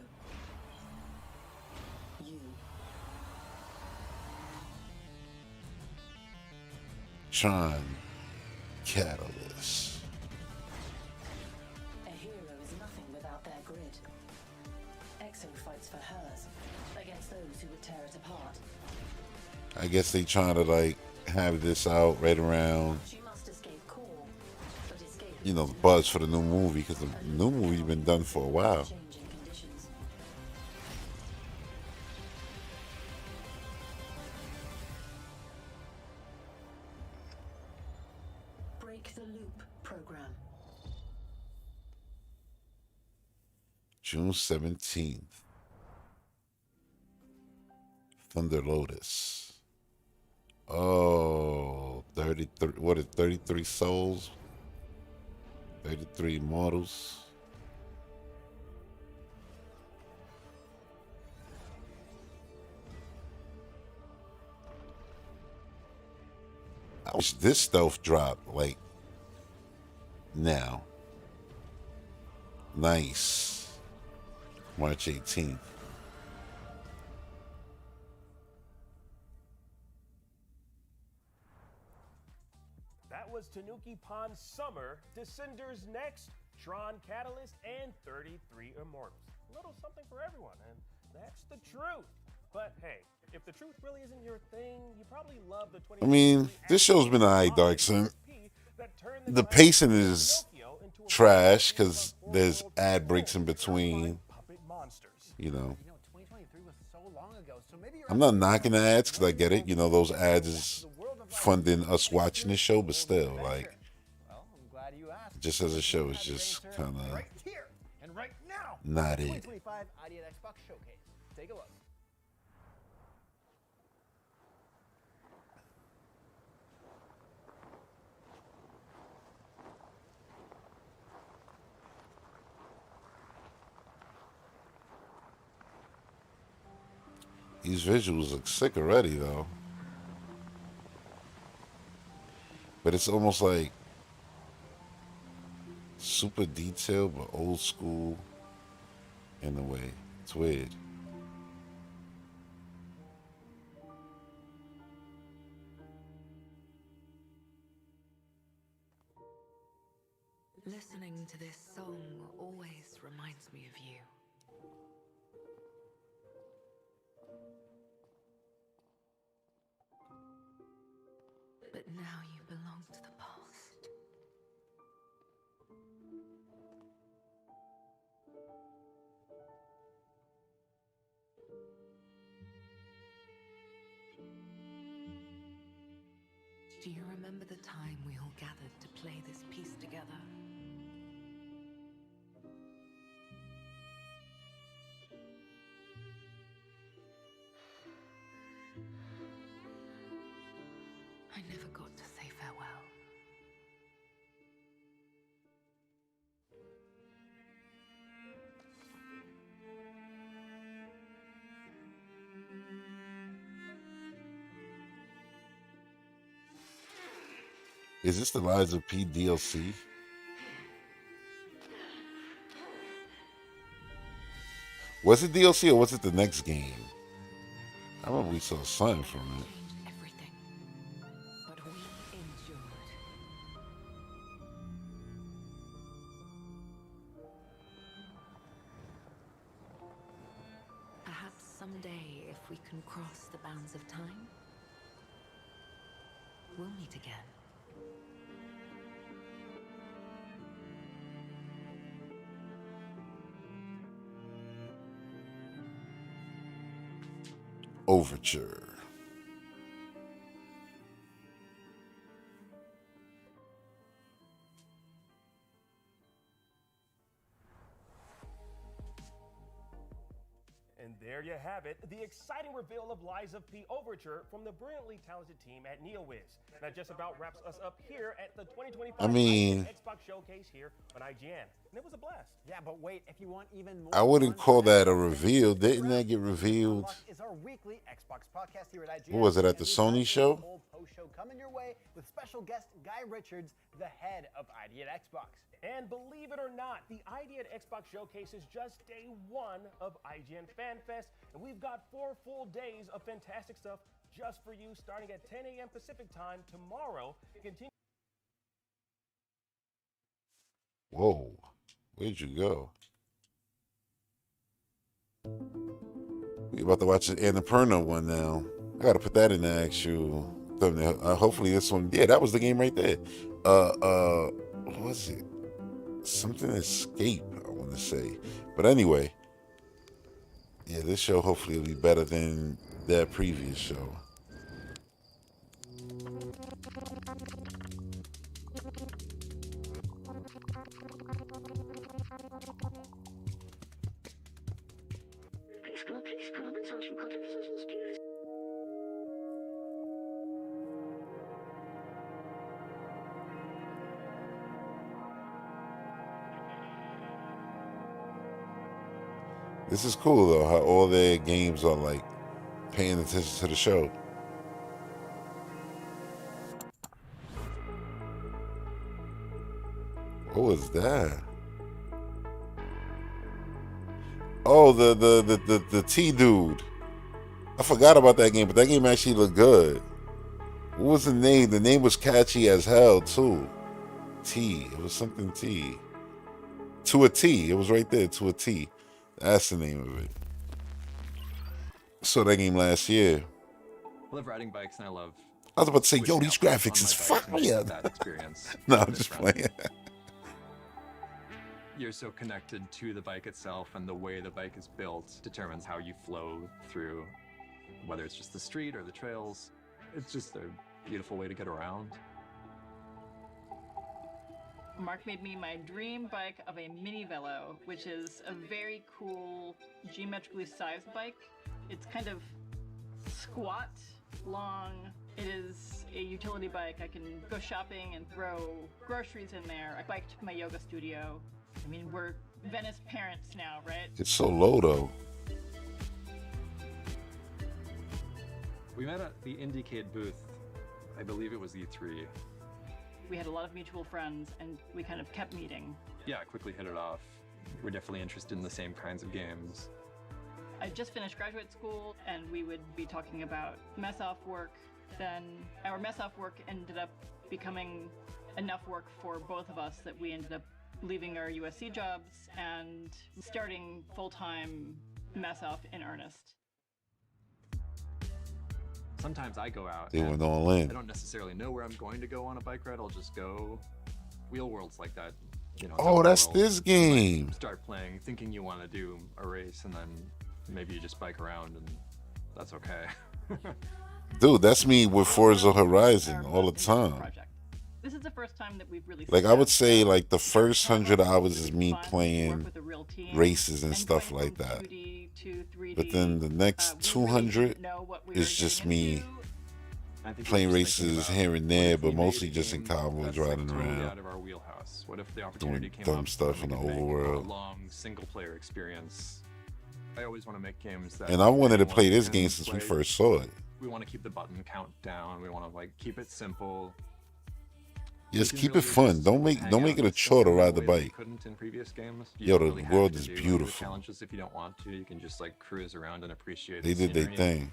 You. Tron Catalyst. A hero is nothing without their grid. Exo fights for hers against those who would tear it apart. I guess they trying to like have this out right around, She must escape core, but escape you know, the buzz for the new movie, because the new movie been done for a while. changing conditions. Break the loop program. June 17th. Thunder Lotus. Oh, 33, what is 33 souls? 33 immortals. I wish this stuff dropped like now. Nice. March 18th. That was Tanuki Pond Summer, Descenders Next, Tron Catalyst, and 33 Immortals. A little something for everyone, and that's the truth. But hey, if the truth really isn't your thing, you probably love the 20. I mean, this show's been alright, Darkson. The pacing is trash because there's ad breaks in between. You know, 2023 was so long ago, so maybe I'm not knocking the ads because I get it. You know, those ads is funding us watching this show, but still, like, just as a show, it's just kind of right here and right now. not it. 2025 ID at Xbox Showcase. Take a look. These visuals look sick already, though. But it's almost like super detailed, but old school in a way. It's weird. Listening to this song always reminds me of you. But now you belong to the past. Do you remember the time we all gathered to play this piece together? I never got to say farewell. Is this the Lies of P DLC? Was it DLC or was it the next game? I remember we saw something from it. Everything. But we endured. Perhaps someday, if we can cross the bounds of time, we'll meet again. Overture. And there you have it, the exciting reveal of Lies of P Overture from the brilliantly talented team at NeoWiz. That just about wraps us up here at the 2025 Xbox Showcase here on IGN. And it was a blast. Yeah, but wait, if you want even more, I wouldn't call that a reveal. Didn't that get revealed? Is our weekly Xbox podcast here at IGN. What was it, at the Sony show? Whole post-show coming your way with special guest Guy Richards, the head of ID at Xbox. And believe it or not, the ID at Xbox Showcase is just day one of IGN FanFest, and we've got 4 full days of fantastic stuff just for you, starting at 10 a.m. Pacific time tomorrow. Continue. Whoa, where'd you go? We about to watch the Annapurna one now. I gotta put that in the actual thumbnail. Hopefully this one, yeah, that was the game right there. What was it? Something Escape, I want to say. But anyway, yeah, this show hopefully will be better than that previous show. This is cool though, how all their games are like paying attention to the show. What was that? Oh, the T dude. I forgot about that game, but that game actually looked good. What was the name? The name was catchy as hell too. T. It was something T. To a T. It was right there. To a T. That's the name of it. Saw that game last year. I love riding bikes and I love. I was about to say, yo, these graphics is fire. That experience. No, I'm just playing. You're so connected to the bike itself, and the way the bike is built determines how you flow through, whether it's just the street or the trails. It's just a beautiful way to get around. Mark made me my dream bike of a mini velo, which is a very cool geometrically sized bike. It's kind of squat, long. It is a utility bike. I can go shopping and throw groceries in there. I bike to my yoga studio. I mean, we're Venice parents now, right? It's so low though. We met at the Indiecade booth. I believe it was E3. We had a lot of mutual friends, and we kind of kept meeting. Yeah, quickly hit it off. We're definitely interested in the same kinds of games. I just finished graduate school, and we would be talking about mess-off work. Then our mess-off work ended up becoming enough work for both of us that we ended up leaving our USC jobs and starting full-time mess-off in earnest. Sometimes I go out. They went all in. I don't necessarily know where I'm going to go on a bike ride. I'll just go. Wheel Worlds like that. You know. Oh, that's this game. Start playing, thinking you want to do a race, and then maybe you just bike around, and that's okay. Dude, that's me with Forza Horizon all the time. This is the first time that we've really. Like I would say, like the first 100 hours is me playing races and stuff like that. But then the next 200 is just me I think plane we're just thinking races about, here and what there, if we but made mostly a just in game combos that's, riding totally around, out of our wheelhouse? What if the opportunity doing came dumb up stuff in and the we could make overworld. a long single-player experience? I always want to make games that. And I wanted to anyone play this can game since we play. first saw it. We want to keep the button count down. We want to like keep it simple. Just You can keep really it fun. just Don't make hang it out a with chore to someone in a ride the way that you bike. couldn't in previous games. Yo, don't the really have world to is do any of the beautiful. challenges if you don't want to. You can just like cruise around and appreciate. They the did their scenery. thing.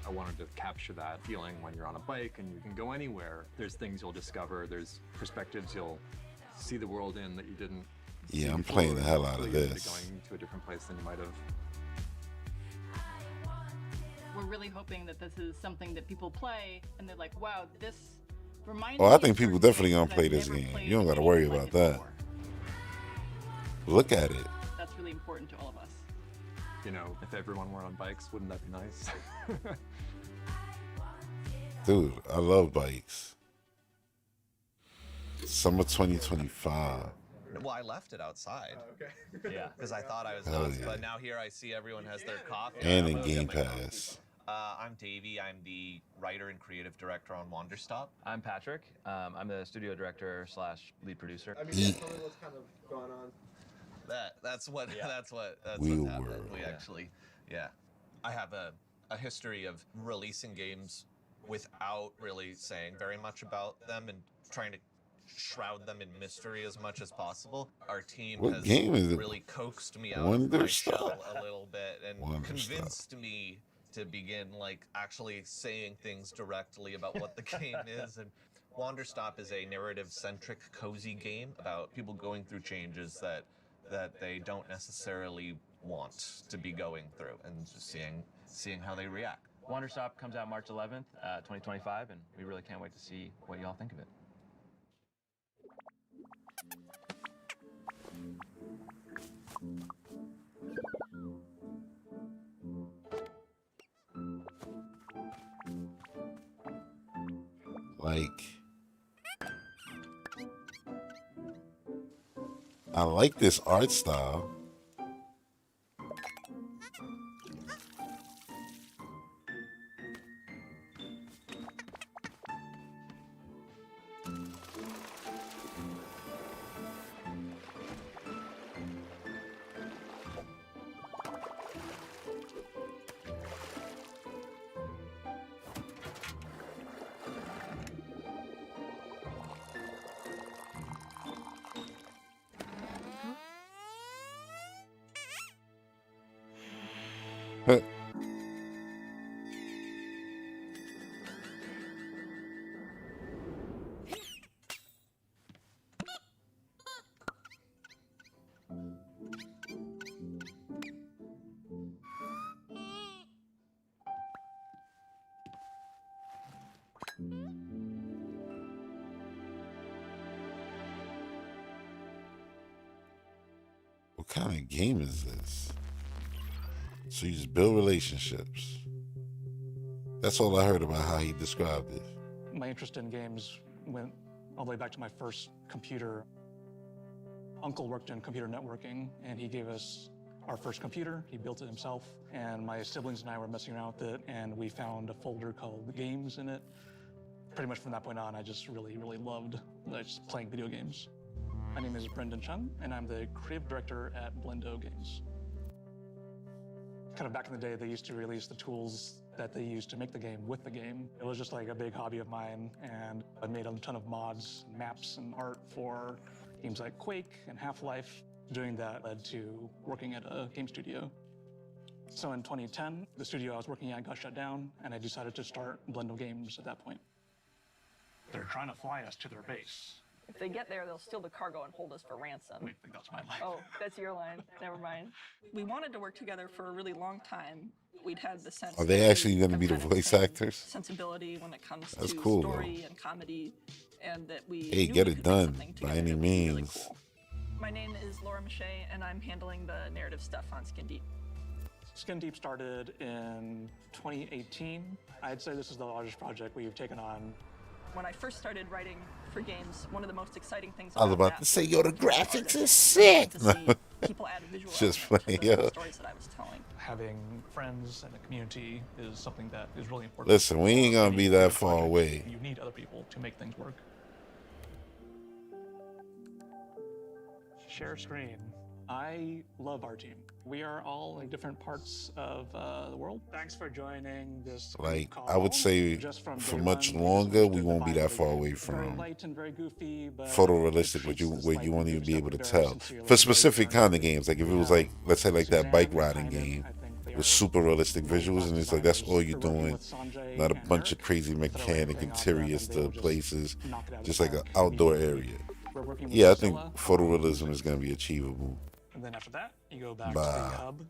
I wanted to capture that feeling when you're on a bike and you can go anywhere. There's things you'll discover. There's perspectives you'll see the world in that you didn't. Yeah, see I'm before. playing the hell out of Hopefully you're this. Going to a different place than you might have. We're really hoping that this is something that people play and they're like, wow, this reminds Oh, me I of think people certain definitely games gonna that play I've this never game. played You don't got to anything worry like about it that. before. Look at it. That's really important to all of us. You know, if everyone were on bikes, wouldn't that be nice? Dude, I love bikes. Summer 2025. Well, I left it outside. Okay. Yeah, because I thought I was Hell nuts, yeah. but now here I see everyone has their coffee. And I'm in gonna get Game my coffee. Pass. I'm Davey. I'm the writer and creative director on Wanderstop. I'm Patrick. I'm the studio director / lead producer. I mean, yeah, tell me what's kind of going on. That's what that's Wheel what's happened. World. We actually, yeah. I have a history of releasing games without really saying very much about them and trying to shroud them in mystery as much as possible. Our team What has game is it? really coaxed me out of my Wanderstop? shell a little bit and Wanderstop. convinced me to begin like actually saying things directly about what the game is. And Wanderstop is a narrative-centric, cozy game about people going through changes that they don't necessarily want to be going through, and just seeing how they react. Wanderstop comes out March 11th, 2025, and we really can't wait to see what y'all think of it. Like, I like this art style. Huh. What kind of game is this? So you just build relationships. That's all I heard about how he described it. My interest in games went all the way back to my first computer. Uncle worked in computer networking, and he gave us our first computer. He built it himself, and my siblings and I were messing around with it, and we found a folder called Games in it. Pretty much from that point on, I just really loved just playing video games. My name is Brendan Chung, and I'm the creative director at Blendo Games. Kind of back in the day, they used to release the tools that they used to make the game with the game. It was just like a big hobby of mine, and I made a ton of mods, maps, and art for games like Quake and Half-Life. Doing that led to working at a game studio. So in 2010, the studio I was working at got shut down, and I decided to start Blendo Games at that point. They're trying to fly us to their base. If they get there, they'll steal the cargo and hold us for ransom. Wait, that's my line. Oh, that's your line. Never mind. We wanted to work together for a really long time. We'd had the sense. Are they that actually we going to have be the kind of voice same actors? Sensibility when it comes That's to cool, story though. and comedy, and that we. Hey, knew get we it could make done something by together any that would be really means. cool. My name is Laura Mache, and I'm handling the narrative stuff on Skin Deep. Skin Deep started in 2018. I'd say this is the largest project we've taken on. When I first started writing for games, one of the most exciting things I was about that to say, yo, the graphics is sick. to see people add visual Just element funny, to the yeah. stories that I was telling. Having friends and a community is something that is really important. Listen, we ain't gonna be that far away. You need other people to make things work. Share screen. I love our team. We are all in different parts of the world. Thanks for joining this Like, call. I would say Just from for day much one, longer, we won't be that far away very from light and very goofy, but photorealistic, where you won't even be able to tell. For specific kind of games, like if it was like, let's say like that bike riding game with super realistic visuals, and it's like that's all you're doing, not a bunch of crazy mechanic interiors to places, just like an outdoor area. Yeah, I think photorealism is going to be achievable. And then after that, you go back to By the hub.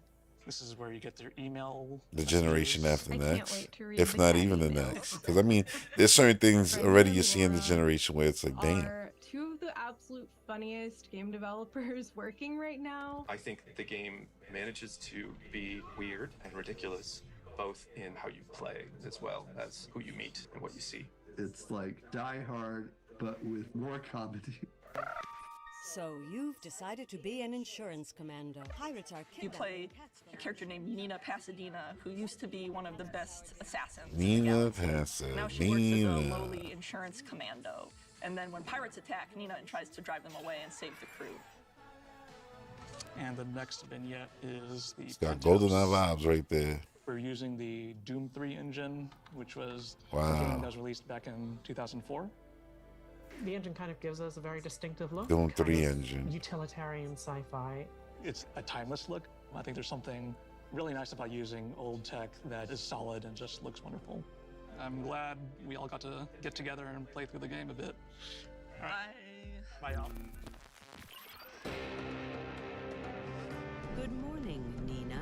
This is where you get your email. the generation after I can't next, wait to read if the not cat even the emails. next. Because I mean, there's certain things already you see in the generation where it's like, damn. Are two of the absolute funniest game developers working right now. I think the game manages to be weird and ridiculous, both in how you play as well as who you meet and what you see. It's like Die Hard, but with more comedy. So you've decided to be an insurance commando. Pirates are You play a character named Nina Pasadena, who used to be one of the best assassins. Nina Now she works as a Pasadena. lowly insurance commando. And then when pirates attack, Nina tries to drive them away and save the crew. And the next vignette is the. It's got GoldenEye vibes right there. We're using the Doom 3 engine, which was Wow. a game that was released back in 2004. The engine kind of gives us a very distinctive look. Doom kind 3 of engine. Utilitarian sci-fi. It's a timeless look. I think there's something really nice about using old tech that is solid and just looks wonderful. I'm glad we all got to get together and play through the game a bit. All right. Bye, y'all. Good morning, Nina.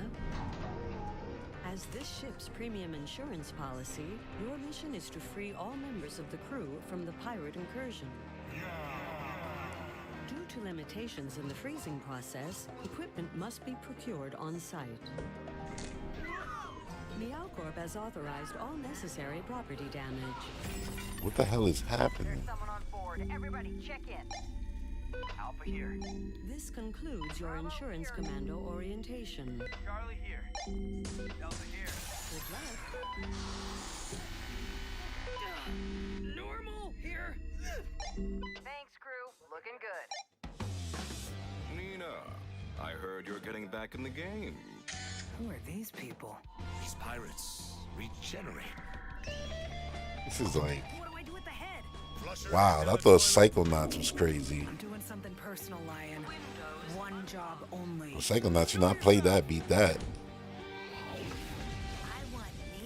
As this ship's premium insurance policy, your mission is to free all members of the crew from the pirate incursion. Due to limitations in the freezing process, equipment must be procured on site. Meowcorp has authorized all necessary property damage. What the hell is happening? Someone on board. Everybody, check in. Alpha here. This concludes your insurance commando orientation. Charlie here. Delta here. Good luck. Normal here. Thanks, crew. Looking good. Nina, I heard you're getting back in the game. Who are these people? These pirates regenerate. This is like, What do I do with the head? wow, I thought Psychonauts was crazy. I'm doing something personal, Lion. One job only. Well, Psychonauts, you know, I played that, beat that.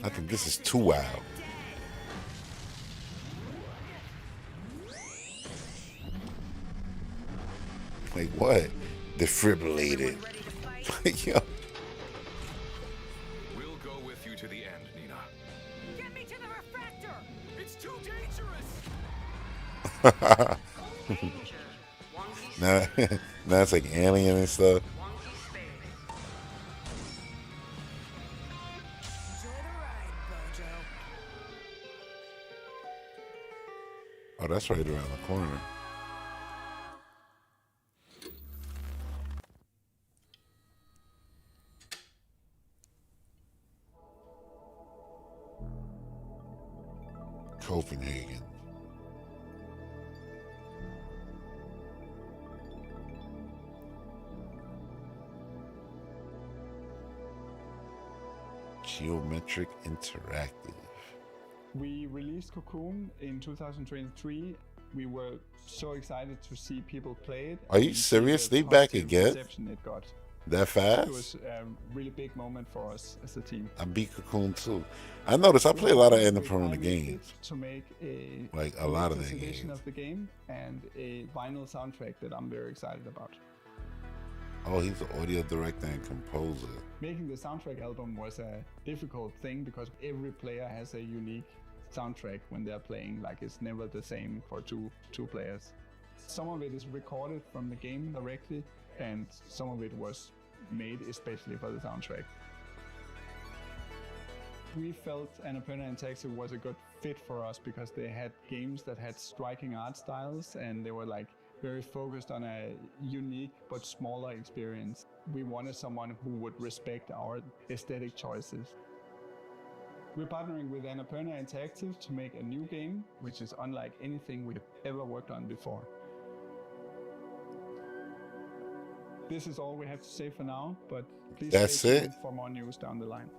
I think this is too wild. Like what? Defibrillated. Like, yo. We'll go with you to the end, Nina. Get me to the refractor! It's too dangerous! now it's like Alien and stuff. Oh, that's right around the corner. Copenhagen. Geometric Interactive. We released Cocoon in 2023. We were so excited to see people play it. Are you and see serious? the They back positive again? reception it got. That fast? It was a really big moment for us as a team. I beat Cocoon too. I noticed I play a lot of Annapurna games. To make a Like a lot of their collector's edition games. of the game and a vinyl soundtrack that I'm very excited about. Oh, he's an audio director and composer. Making the soundtrack album was a difficult thing because every player has a unique soundtrack when they're playing. Like it's never the same for two players. Some of it is recorded from the game directly, and some of it was made especially for the soundtrack. We felt Annapurna and Taxi was a good fit for us because they had games that had striking art styles, and they were like very focused on a unique but smaller experience. We wanted someone who would respect our aesthetic choices. We're partnering with Annapurna Interactive to make a new game, which is unlike anything we've ever worked on before. This is all we have to say for now, but please stay tuned for more news down the line.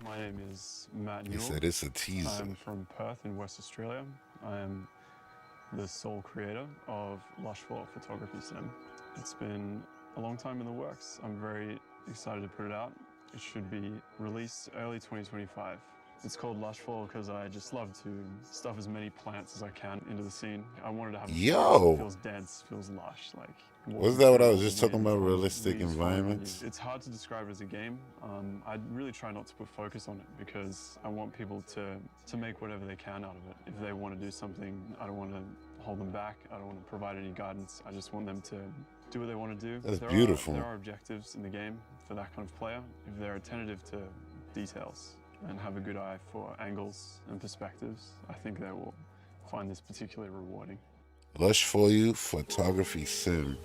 My name is Matt Newell. He said it's a teaser. I'm from Perth in West Australia. I am the sole creator of Lushfall Photography Sim. It's been a long time in the works. I'm very excited to put it out. It should be released early 2025. It's called Lushfall because I just love to stuff as many plants as I can into the scene. I wanted to have a place that feels dense, feels lush. Like, wasn't that what I was just talking about? Realistic environments. It's hard to describe it as a game. I really try not to put focus on it because I want people to make whatever they can out of it. If they want to do something, I don't want to hold them back. I don't want to provide any guidance. I just want them to do what they want to do. That's beautiful. There are objectives in the game for that kind of player. If they're attentive to details and have a good eye for angles and perspectives, I think they will find this particularly rewarding. Lush for you, photography sim.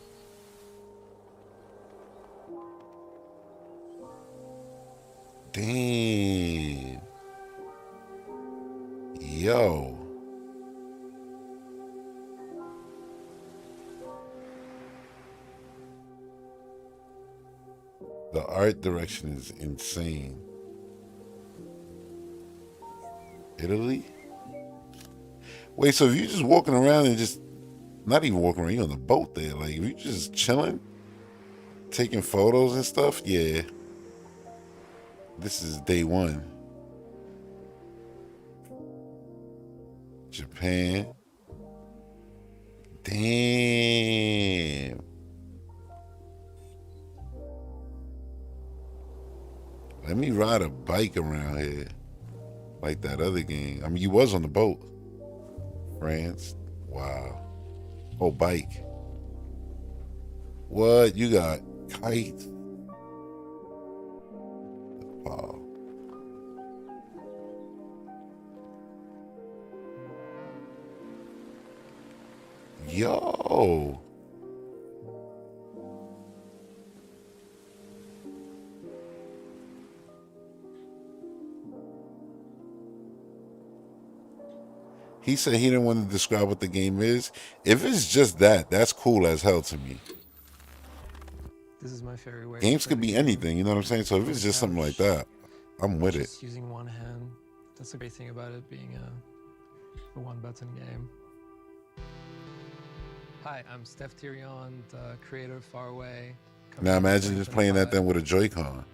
Damn. Yo. The art direction is insane. Italy? Wait, so if you're just walking around and just, not even walking around, you're on the boat there, like if you're just chilling, taking photos and stuff, yeah. This is day one. Japan. Damn. Let me ride a bike around here. Like that other game. I mean, you was on the boat. France. Wow. Oh, bike. What? You got kites. Wow. Yo. He said he didn't want to describe what the game is. If it's just that, that's cool as hell to me. This is my favorite way. Games could be anything, you know what I'm saying? So if it's just something like that, I'm with it. Just using one hand. That's the great thing about it being a one-button game. Hi, I'm Steph Tyrion, the creator of Far Away. Now imagine just playing that then with a Joy-Con.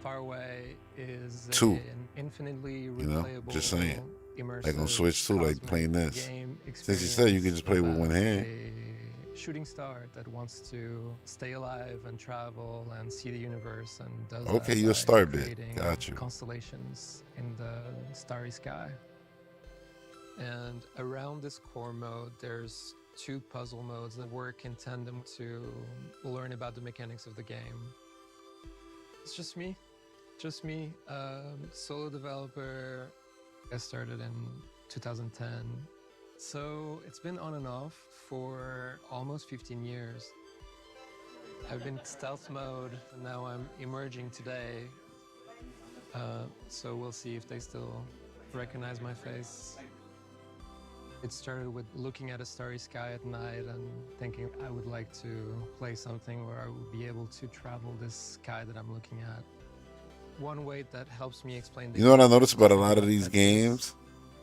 Far Away is Two. An infinitely You know, replayable, just saying. Like on immersive, Switch too, like cosmic playing this. game Since you said you could just play with one about hand. a shooting star that wants to stay alive and travel and see the universe and does Okay, that you a by star bit. creating Got you. constellations in the starry sky. And around this core mode, there's two puzzle modes that work in tandem to learn about the mechanics of the game. It's just me, solo developer. I started in 2010. So it's been on and off for almost 15 years. I've been stealth mode, and now I'm emerging today. So we'll see if they still recognize my face. It started with looking at a starry sky at night and thinking I would like to play something where I would be able to travel this sky that I'm looking at. One way that helps me explain the You know what I noticed about a lot of these games?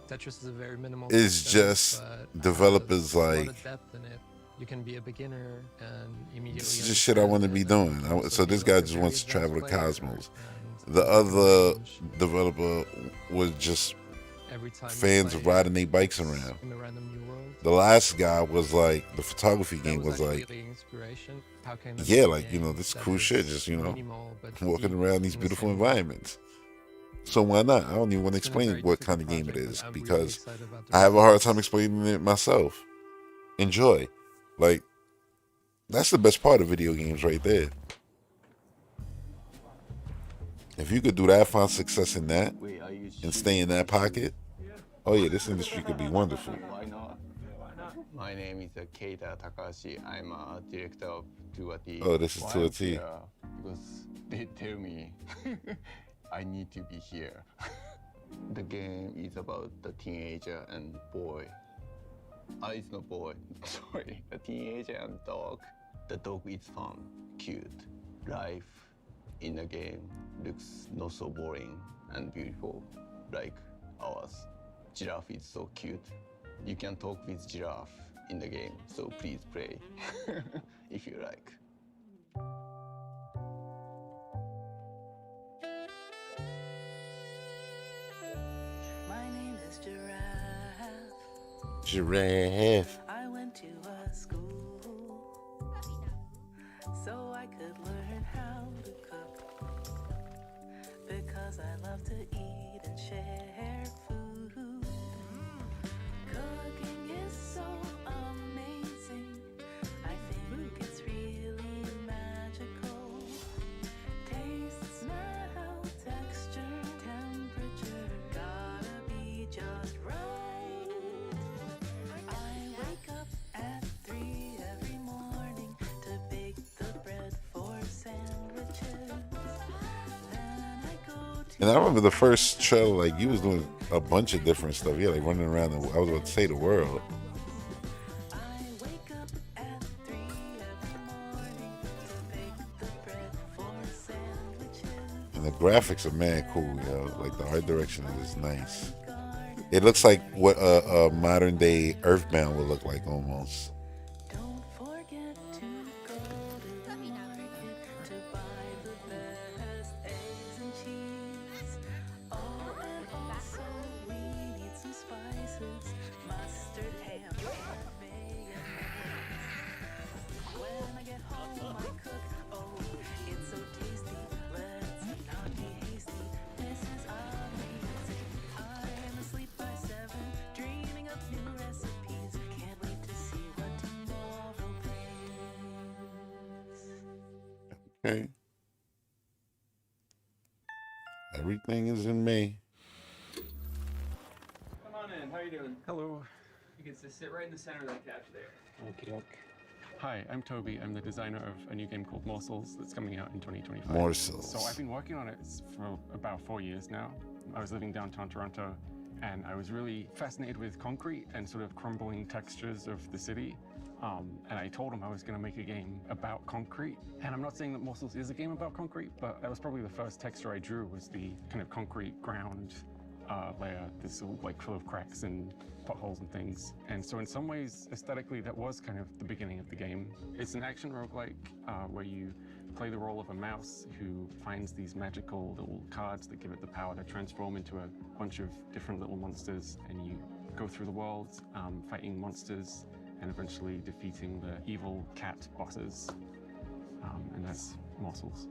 Tetris is a very minimal It's system, just but developers has a lot like, of depth in it. You can be a beginner and immediately this is just shit I want to be doing. So this guy just wants to travel the cosmos. The other developer was just fans of riding their bikes around. in a random new world. The last guy was like, the photography game was like, The inspiration. How can I yeah, make a like, you know, game this that cool is shit, just, you know, minimal but walking deep around these in the beautiful same way? environments. So why not? I don't even want to It's been a explain very what difficult kind of game it project, is but I'm really because excited about the I have a hard results. time explaining it myself. Enjoy. Like, that's the best part of video games right there. If you could do that, find success in that, and stay in that pocket, oh yeah, this industry could be wonderful. Why not? My name is Keita Takahashi. I'm a director of 2AT. Oh, this is Why 2AT. I'm here? Because they tell me I need to be here. The game is about the teenager and boy. It's not boy, sorry. The teenager and dog. The dog is fun, cute. Life in the game looks not so boring and beautiful like ours. Giraffe is so cute. You can talk with giraffe in the game, so please play if you like. My name is Giraffe. Giraffe. I went to a school so I could learn how to cook because I love to eat and share food. Cooking is so amazing. I think it's really magical. Taste, smell, texture, temperature, gotta be just right. I wake up at 3 every morning to bake the bread for sandwiches. Then I go to And I remember the first trailer, like you was doing a bunch of different stuff. Yeah, like running around. I was about to say the world. And the graphics are mad cool, yo. Like the art direction is nice. It looks like what a modern day Earthbound would look like almost. Don't forget to go to the market to buy the best eggs and cheese. Oh, and also we need some spices, mustard, ham, and mayonnaise. When I get home, I cook. Oh, it's so tasty. Let's not be hasty. This is amazing. I'm asleep by 7, dreaming of new recipes. Can't wait to see what tomorrow brings. Okay. Everything is in May. Come on in. How are you doing? Hello. You can just sit right in the center of that couch there. Okey-doke. Hi, I'm Toby. I'm the designer of a new game called Morsels that's coming out in 2025. Morsels. So I've been working on it for about 4 years now. I was living downtown Toronto, and I was really fascinated with concrete and sort of crumbling textures of the city. And I told him I was going to make a game about concrete. And I'm not saying that Morsels is a game about concrete, but that was probably the first texture I drew, was the kind of concrete ground layer that's all like full of cracks and potholes and things. And so in some ways, aesthetically, that was kind of the beginning of the game. It's an action roguelike where you play the role of a mouse who finds these magical little cards that give it the power to transform into a bunch of different little monsters, and you go through the world fighting monsters and eventually defeating the evil cat bosses. And that's Morsels.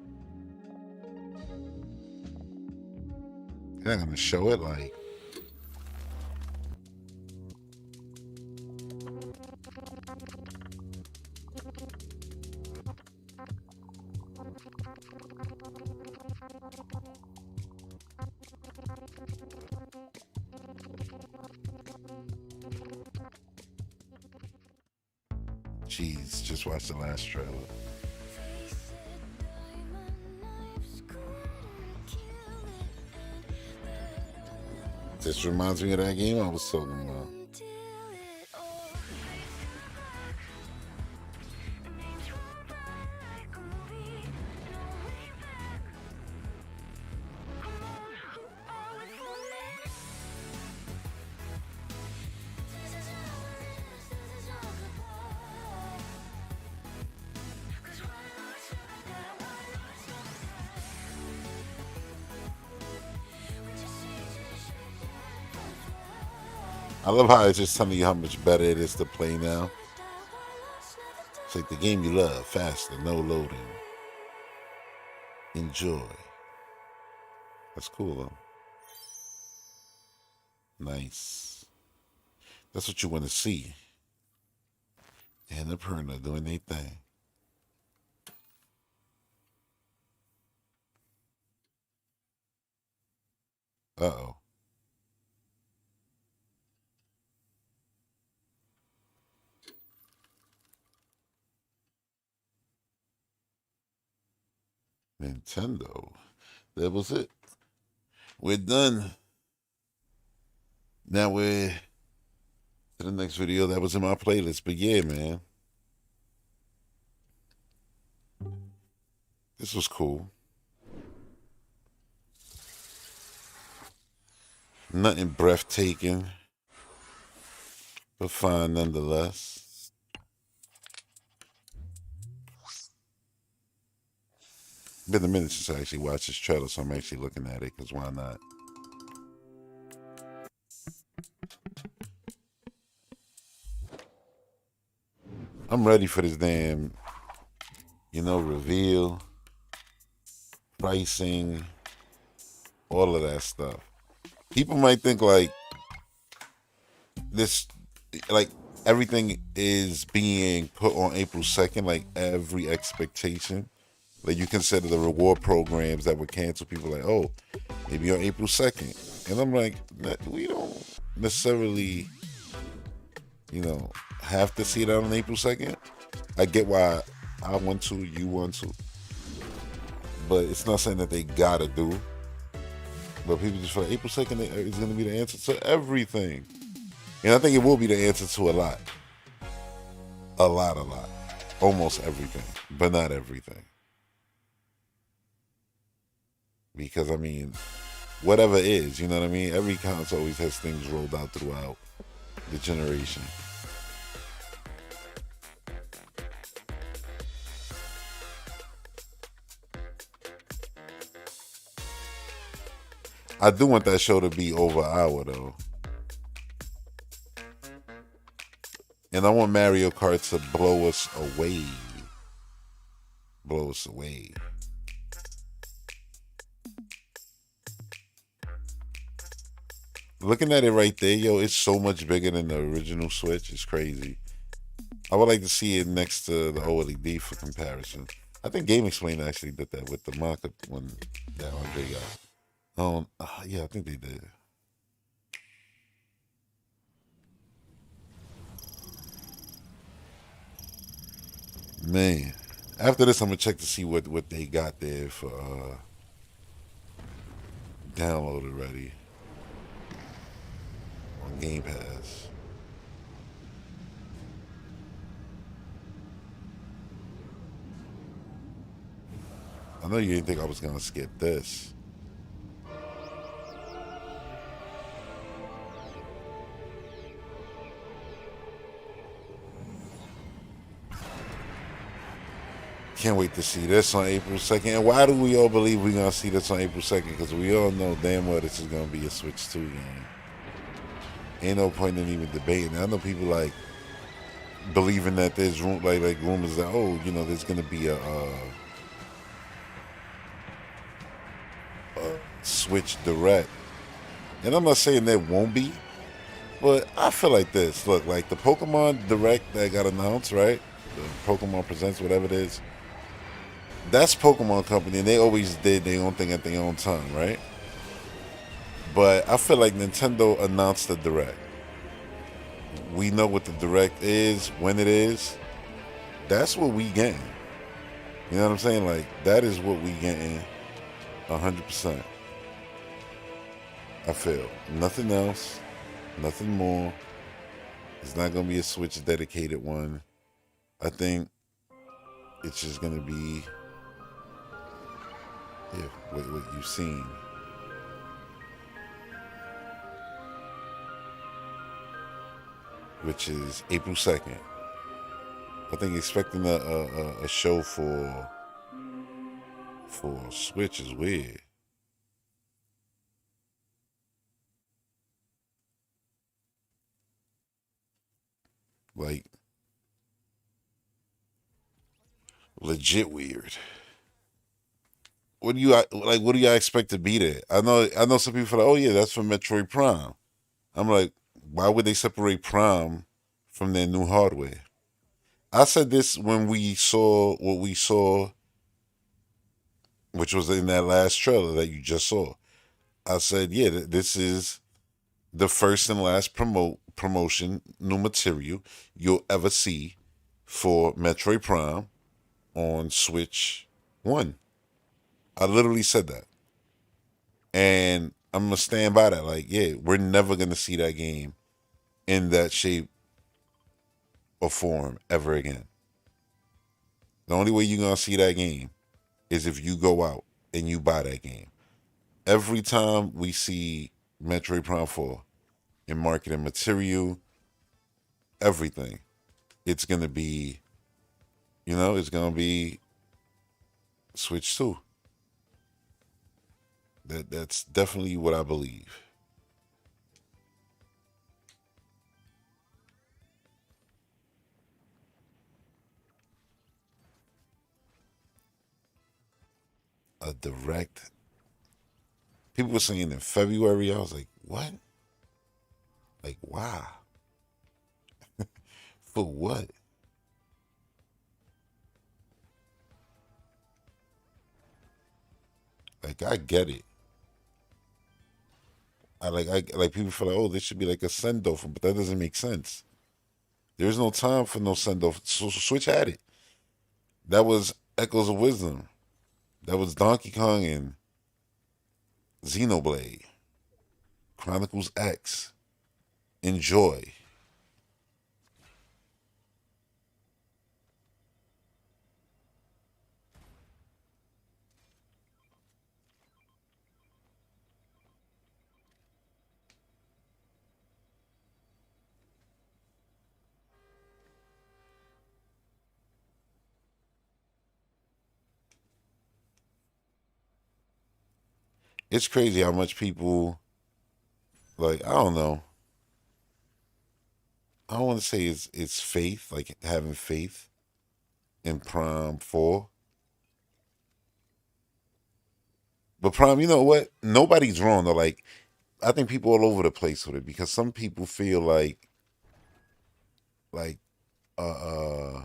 They're not gonna show it like. Jeez, just watch the last trailer. This reminds me of that game I was talking about. I love how it's just telling you how much better it is to play now. It's like the game you love, faster, no loading. Enjoy. That's cool though. Nice. That's what you want to see. And the Perna doing their thing. Uh-oh. Nintendo. That was it. We're done. Now we're to the next video that was in my playlist. But yeah, man. This was cool. Nothing breathtaking, but fine nonetheless. Been a minute since I actually watched this trailer, so I'm actually looking at it, because why not? I'm ready for this damn, reveal, pricing, all of that stuff. People might think like this, like everything is being put on April 2nd, like every expectation. Like you consider the reward programs that were canceled, people like, oh, maybe on April 2nd. And I'm like, we don't necessarily, have to see it out on April 2nd. I get why I want to, you want to. But it's not saying that they gotta do. But people just feel like April 2nd is going to be the answer to everything. And I think it will be the answer to a lot. A lot. Almost everything. But not everything. Because, I mean, whatever is, you know what I mean? Every console always has things rolled out throughout the generation. I do want that show to be over an hour, though. And I want Mario Kart to blow us away. Blow us away. Looking at it right there, yo, it's so much bigger than the original Switch. It's crazy. I would like to see it next to the OLED for comparison. I think Game Explainer actually did that with the mock-up one that Andre got. Yeah, I think they did. Man, after this, I'm gonna check to see what they got there for download already on Game Pass. I know you didn't think I was gonna skip this. Can't wait to see this on April 2nd. And why do we all believe we're going to see this on April 2nd? Because we all know damn well this is going to be a Switch 2 game. Ain't no point in even debating. I know people like believing that there's like rumors that, there's going to be a Switch Direct. And I'm not saying there won't be, but I feel like this. Look, like the Pokemon Direct that got announced, right? The Pokemon Presents, whatever it is. That's Pokemon Company, and they always did their own thing at their own time, right? But I feel like Nintendo announced the Direct. We know what the Direct is, when it is. That's what we getting. You know what I'm saying? Like, that is what we getting 100%. I feel. Nothing else. Nothing more. It's not going to be a Switch dedicated one. I think it's just going to be what you've seen. Which is April 2nd. I think expecting a show for Switch is weird. Like, legit weird. What do y'all expect to be there? I know some people are like, oh yeah, that's from Metroid Prime. I'm like, why would they separate Prime from their new hardware? I said this when we saw what we saw, which was in that last trailer that you just saw. I said, yeah, this is the first and last promotion, new material you'll ever see for Metroid Prime on Switch 1. I literally said that. And I'm going to stand by that. Like, yeah, we're never going to see that game in that shape or form ever again. The only way you're going to see that game is if you go out and you buy that game. Every time we see Metroid Prime 4 in marketing material, everything, it's going to be, it's going to be Switch 2. That's definitely what I believe. A direct. People were saying in February. I was like, what? Like, why? For what? Like, I get it. I like people feel like, oh, this should be like a send off, but that doesn't make sense. There's no time for no send off. So Switch had it. That was Echoes of Wisdom. That was Donkey Kong and Xenoblade. Chronicles X. Enjoy. It's crazy how much people, like, I don't know. I don't want to say it's faith, like having faith in Prime 4. But Prime, you know what? Nobody's wrong though. Like, I think people all over the place with it because some people feel like uh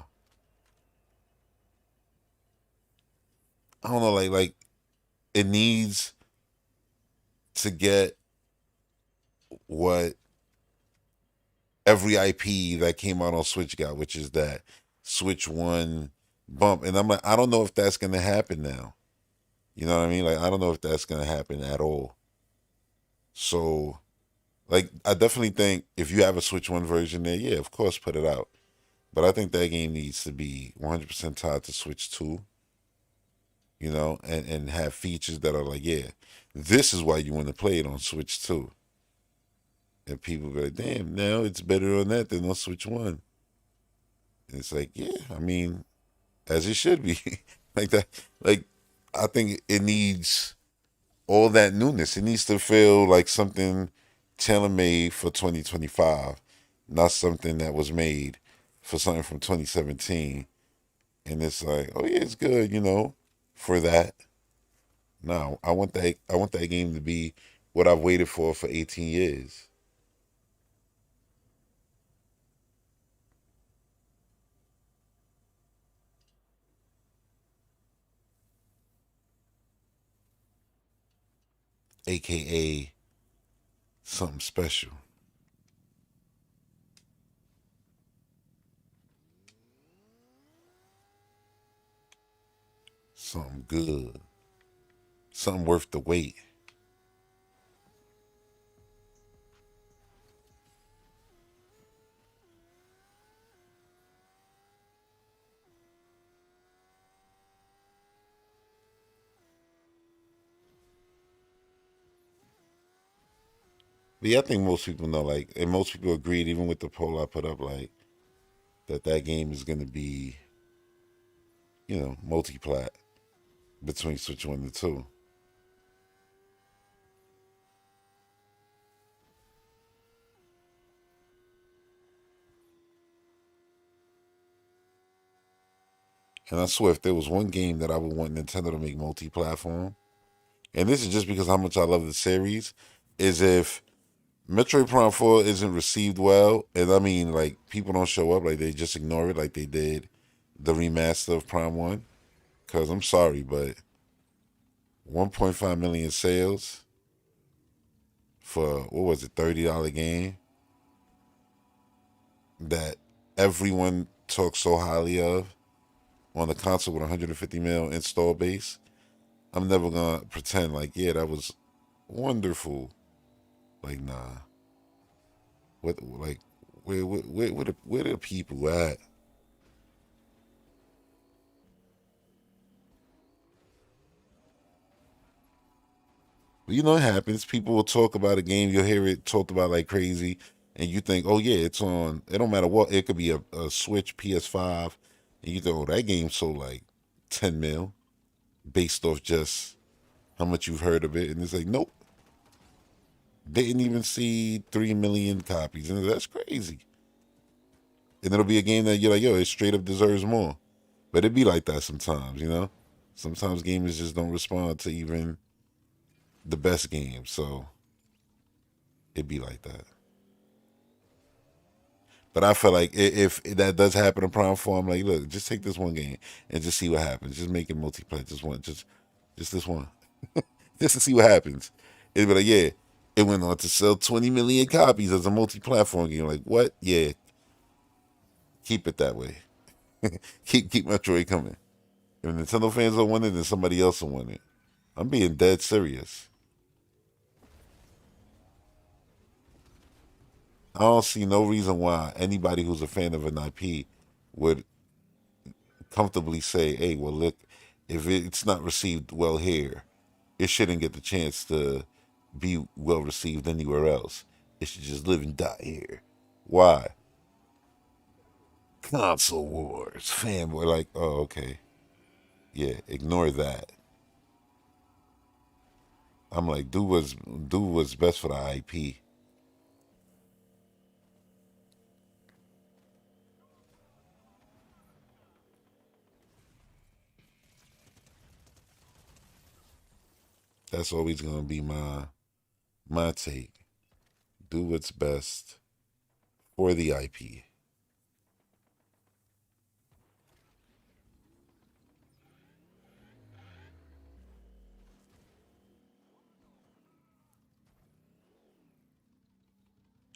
I don't know, like it needs to get what every IP that came out on Switch got, which is that Switch 1 bump. And I'm like, I don't know if that's gonna happen now. You know what I mean? Like, I don't know if that's gonna happen at all. So, like, I definitely think if you have a Switch 1 version there, yeah, of course, put it out. But I think that game needs to be 100% tied to Switch 2, and have features that are like, yeah, this is why you want to play it on Switch 2. And people go, damn, now it's better on that than on Switch 1. And it's like, yeah, I mean, as it should be. Like that, like, I think it needs all that newness. It needs to feel like something tailor-made for 2025, not something that was made for something from 2017. And it's like, oh yeah, it's good, for that. No, I want that game to be what I've waited for 18 years. AKA something special. Something good. Something worth the wait. But yeah, I think most people know, like, and most people agreed, even with the poll I put up, like, that game is going to be, multi-plat between Switch 1 and 2. And I swear, if there was one game that I would want Nintendo to make multi-platform, and this is just because how much I love the series, is if Metroid Prime 4 isn't received well, and I mean, like, people don't show up, like, they just ignore it like they did the remaster of Prime 1, because I'm sorry, but 1.5 million sales, for what was it, $30 game that everyone talks so highly of on the console with 150 mil install base. I'm never gonna pretend like, yeah, that was wonderful. Like, nah. What, like, where the people at? But you know what happens. People will talk about a game. You'll hear it talked about like crazy, and you think, oh yeah, it's on. It don't matter what. It could be a Switch, PS5, and you think, oh, that game sold like 10 mil based off just how much you've heard of it, and it's like, nope, didn't even see 3 million copies, and that's crazy. And it'll be a game that you're like, yo, it straight up deserves more. But it be like that sometimes, you know. Sometimes gamers just don't respond to even the best games, so it be like that. But I feel like if that does happen in prime form, like, look, just take this one game and just see what happens. Just make it multiplayer. Just this one, just to see what happens. It'd be like, yeah, it went on to sell 20 million copies as a multi-platform game. Like, what? Yeah, keep it that way. keep Metroid coming. If Nintendo fans don't want it, then somebody else will want it. I'm being dead serious. I don't see no reason why anybody who's a fan of an IP would comfortably say, hey, well, look, if it's not received well here, it shouldn't get the chance to be well received anywhere else. It should just live and die here. Why? Console wars, fanboy. Like, oh, okay. Yeah, ignore that. I'm like, do what's best for the IP. That's always gonna be my take. Do what's best for the IP.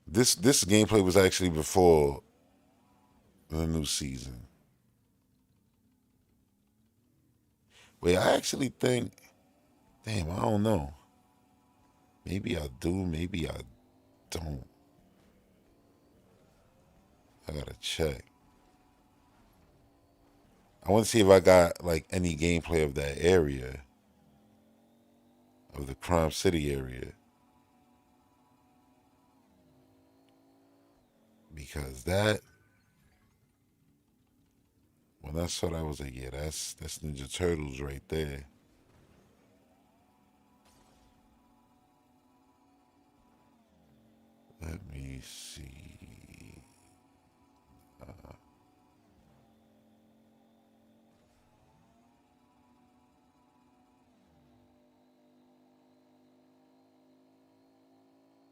This gameplay was actually before the new season. Wait, I actually think, damn, I don't know. Maybe I do, maybe I don't. I gotta check. I want to see if I got like any gameplay of that area, of the Crime City area, because that, when I saw that, I was like, yeah, that's Ninja Turtles right there. Let me see.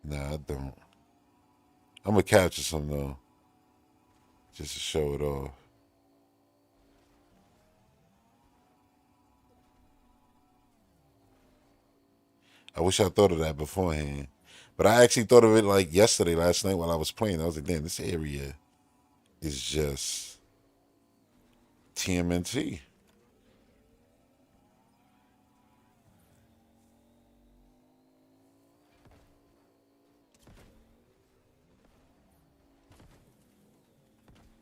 Nah, I don't. I'm gonna capture some though, just to show it off. I wish I thought of that beforehand. But I actually thought of it like yesterday, last night while I was playing. I was like, damn, this area is just TMNT.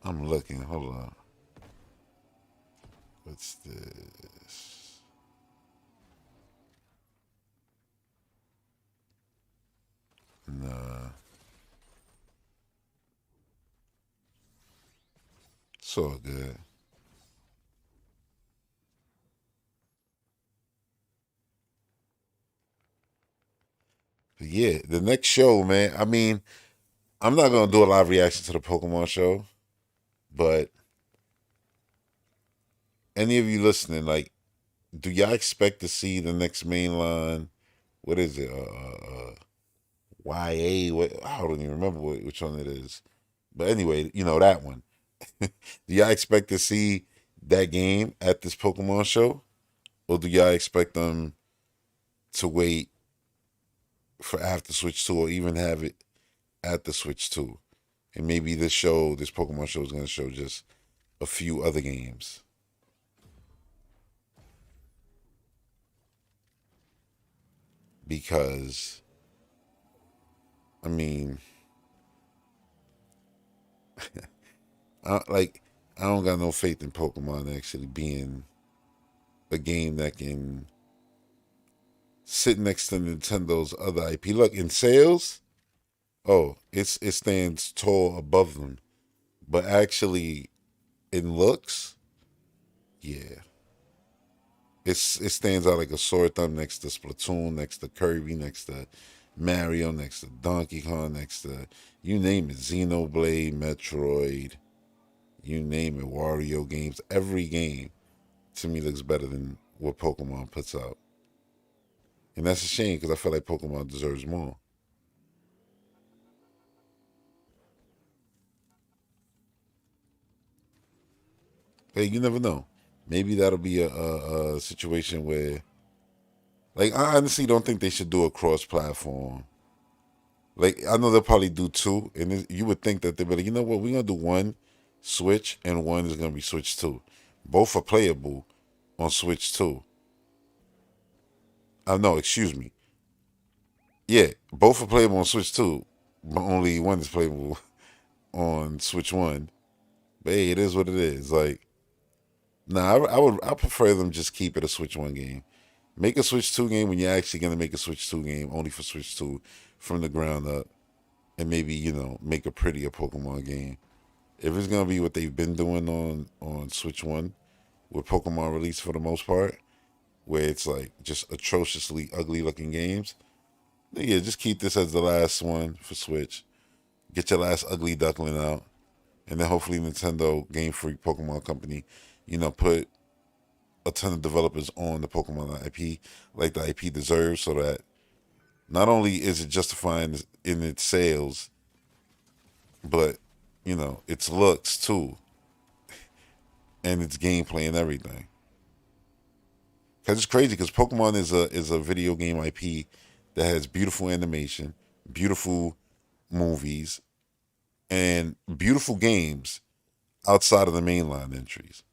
I'm looking. Hold on. What's this? Nah. It's all good. But yeah, the next show, man. I mean, I'm not gonna do a live reaction to the Pokemon show, but any of you listening, like, do y'all expect to see the next mainline? What is it? YA? What? I don't even remember which one it is. But anyway, you know that one. Do y'all expect to see that game at this Pokemon show, or do y'all expect them to wait for after Switch 2 or even have it at the Switch 2. And maybe this Pokemon show is going to show just a few other games. Because, I mean, I don't got no faith in Pokemon actually being a game that can sit next to Nintendo's other IP. Look, in sales, it stands tall above them. But actually, in looks, yeah. It stands out like a sore thumb next to Splatoon, next to Kirby, next to Mario, next to Donkey Kong, next to, you name it, Xenoblade, Metroid, you name it, Wario games. Every game, to me, looks better than what Pokemon puts out. And that's a shame because I feel like Pokemon deserves more. Hey, you never know. Maybe that'll be a situation where, like, I honestly don't think they should do a cross-platform. Like, I know they'll probably do two, and you would think that they'd be like, you know what, we're going to do one Switch, and one is going to be Switch 2. Both are playable on Switch 2. No, excuse me. Yeah, both are playable on Switch 2, but only one is playable on Switch 1. But hey, it is what it is. Like, nah, I prefer them just keep it a Switch 1 game. Make a Switch 2 game when you're actually going to make a Switch 2 game only for Switch 2 from the ground up. And maybe, make a prettier Pokemon game. If it's going to be what they've been doing on Switch 1 with Pokemon release for the most part, where it's like just atrociously ugly looking games, then yeah, just keep this as the last one for Switch. Get your last ugly duckling out. And then hopefully Nintendo, Game Freak, Pokemon Company, put a ton of developers on the Pokemon IP like the IP deserves, so that not only is it justifying in its sales, but its looks too, and its gameplay and everything. Cause it's crazy, because Pokemon is a video game IP that has beautiful animation, beautiful movies, and beautiful games outside of the mainline entries.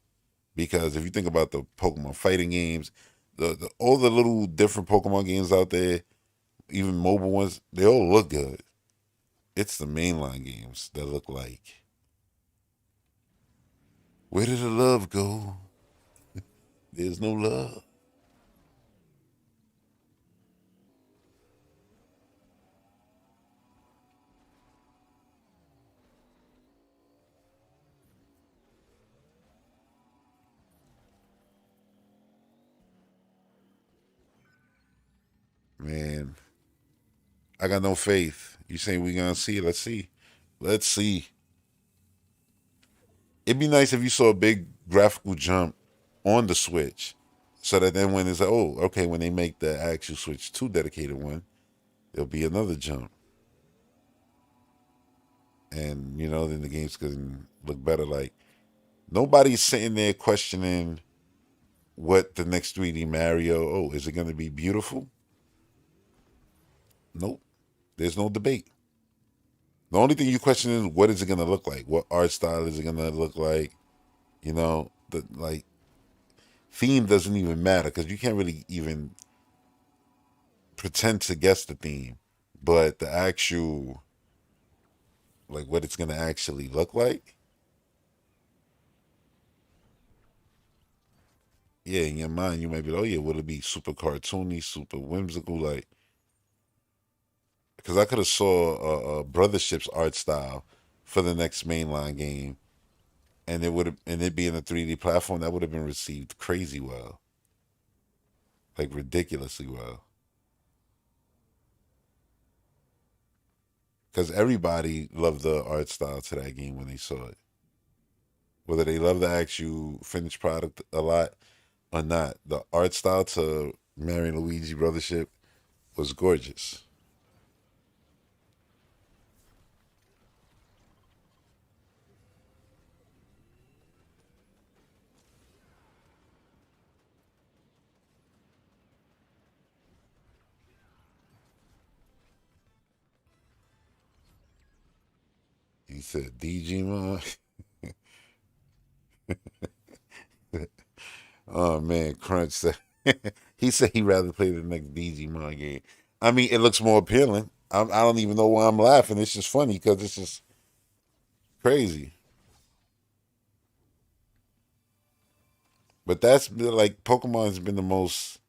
Because if you think about the Pokemon fighting games, all the little different Pokemon games out there, even mobile ones, they all look good. It's the mainline games that look like, where did the love go? There's no love. Man, I got no faith. You saying we gonna see? Let's see. Let's see. It'd be nice if you saw a big graphical jump on the Switch, so that then when it's like, oh, okay, when they make the actual Switch 2 dedicated one, there'll be another jump. And, then the games can look better. Like, nobody's sitting there questioning what the next 3D Mario, is it going to be beautiful? Nope. There's no debate. The only thing you question is, what is it going to look like? What art style is it going to look like? The theme doesn't even matter, because you can't really even pretend to guess the theme. But the actual, like, what it's going to actually look like, yeah, in your mind, you might be like, oh, yeah, will it be super cartoony, super whimsical? Like, because I could have saw a Brothership's art style for the next mainline game, and it being a 3D platform, that would have been received crazy well, like ridiculously well. Because everybody loved the art style to that game when they saw it. Whether they love the actual finished product a lot or not, the art style to Mario and Luigi Brothership was gorgeous. said Digimon. Oh man, Crunch said he said he'd rather play the next Digimon game. I mean, it looks more appealing. I don't even know why I'm laughing. It's just funny because it's just crazy. But that's like Pokemon's been the most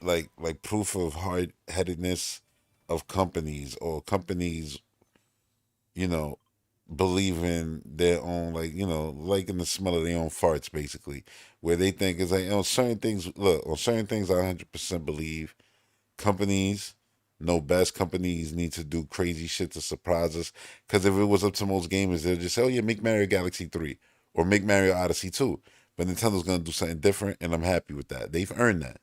like proof of hard headedness of companies or companies, you know, believe in their own, like, like in the smell of their own farts, basically, where they think it's like, certain things, look, on certain things I 100% believe. Companies know best. Companies need to do crazy shit to surprise us, because if it was up to most gamers, they'll just say, oh yeah, make Mario Galaxy 3 or make Mario Odyssey 2. But Nintendo's going to do something different, and I'm happy with that. They've earned that.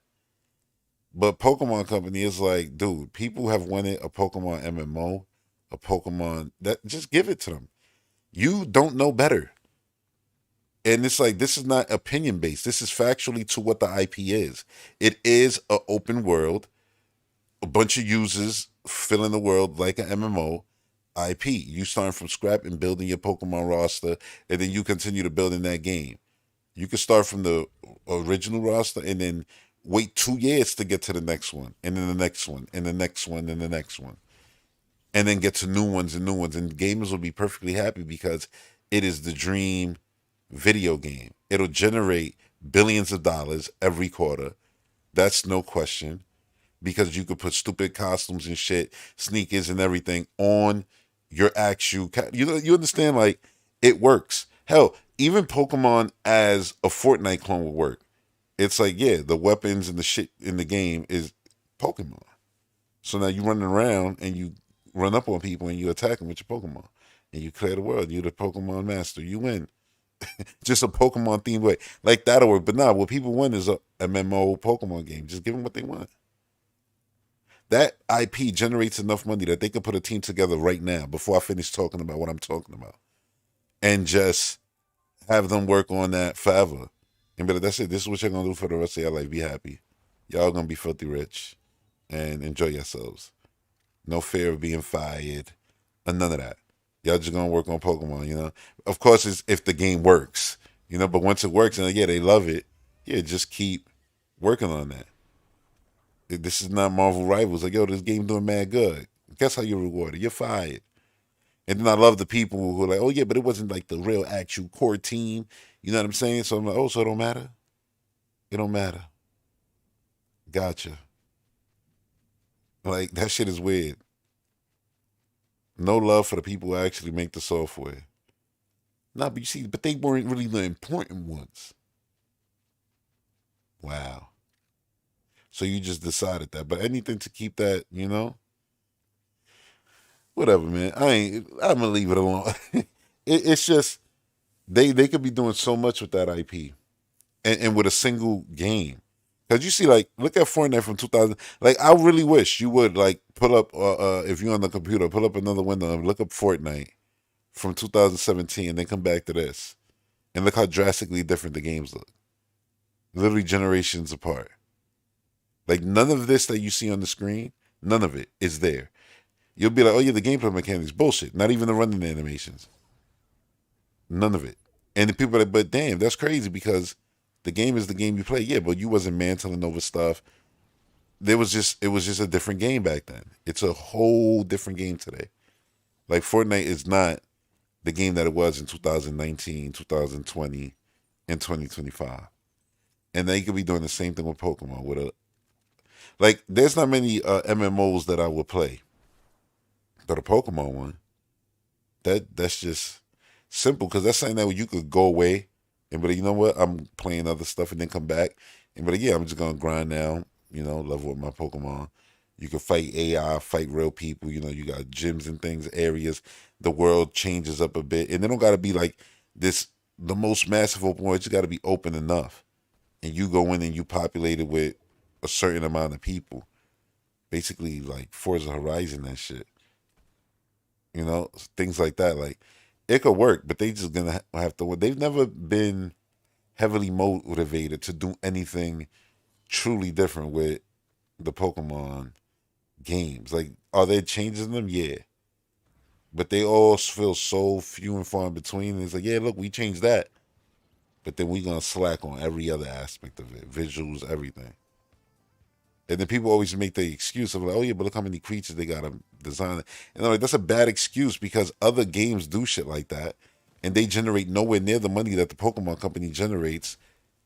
But Pokemon Company is like, dude, people have wanted a Pokemon MMO, a Pokemon that, just give it to them. You don't know better. And it's like, this is not opinion based. This is factually to what the IP is. It is an open world, a bunch of users filling the world like an MMO IP. You starting from scrap and building your Pokemon roster, and then you continue to build in that game. You can start from the original roster and then wait 2 years to get to the next one, and then the next one, and the next one, and the next one. And then get to new ones and new ones. And gamers will be perfectly happy because it is the dream video game. It'll generate billions of dollars every quarter. That's no question. Because you could put stupid costumes and shit, sneakers and everything on your actual, you understand, like, it works. Hell, even Pokemon as a Fortnite clone would work. It's like, yeah, the weapons and the shit in the game is Pokemon. So now you running around and you run up on people and you attack them with your Pokemon. And you clear the world. You're the Pokemon master. You win. Just a Pokemon themed way. Like, that'll work. But nah, what people want is a MMO Pokemon game. Just give them what they want. That IP generates enough money that they could put a team together right now before I finish talking about what I'm talking about. And just have them work on that forever. And be like, that's it. This is what you're going to do for the rest of your life. Be happy. Y'all going to be filthy rich and enjoy yourselves. No fear of being fired or none of that. Y'all just going to work on Pokemon, Of course, it's if the game works, but once it works and, yeah, they love it, yeah, just keep working on that. This is not Marvel Rivals. Like, yo, this game doing mad good. Guess how you're rewarded? You're fired. And then I love the people who are like, oh, yeah, but it wasn't like the real actual core team. You know what I'm saying? So I'm like, oh, so it don't matter? It don't matter. Gotcha. Like, that shit is weird. No love for the people who actually make the software. Nah, but you see, but they weren't really the important ones. Wow. So you just decided that. But anything to keep that, whatever, man. I'm gonna leave it alone. It's just they could be doing so much with that IP and with a single game. Cause you see, like, look at Fortnite from 2000. Like, I really wish you would, like, pull up if you're on the computer, pull up another window and look up Fortnite from 2017 and then come back to this. And look how drastically different the games look. Literally generations apart. Like, none of this that you see on the screen, none of it is there. You'll be like, oh yeah, the gameplay mechanics, bullshit. Not even the running animations. None of it. And the people are like, but damn, that's crazy because the game is the game you play. Yeah, but you wasn't mantling over stuff. It was just a different game back then. It's a whole different game today. Like, Fortnite is not the game that it was in 2019, 2020, and 2025. And they could be doing the same thing with Pokemon. Like, there's not many MMOs that I would play. But a Pokemon one, that's just simple, because that's something that you could go away and be like, you know what, I'm playing other stuff, and then come back and be like, yeah, I'm just going to grind now, level up my Pokemon. You can fight AI, fight real people, you got gyms and things, areas. The world changes up a bit. And they don't got to be like the most massive open world. It just got to be open enough. And you go in and you populate it with a certain amount of people. Basically, like Forza Horizon and shit. Things like that. Like, it could work, but they just gonna have to. They've never been heavily motivated to do anything truly different with the Pokemon games. Like, are they changing them? Yeah, but they all feel so few and far in between. And it's like, yeah, look, we changed that, but then we gonna slack on every other aspect of it, visuals, everything. And then people always make the excuse of like, oh yeah, but look how many creatures they gotta design. And I'm like, that's a bad excuse because other games do shit like that, and they generate nowhere near the money that the Pokemon company generates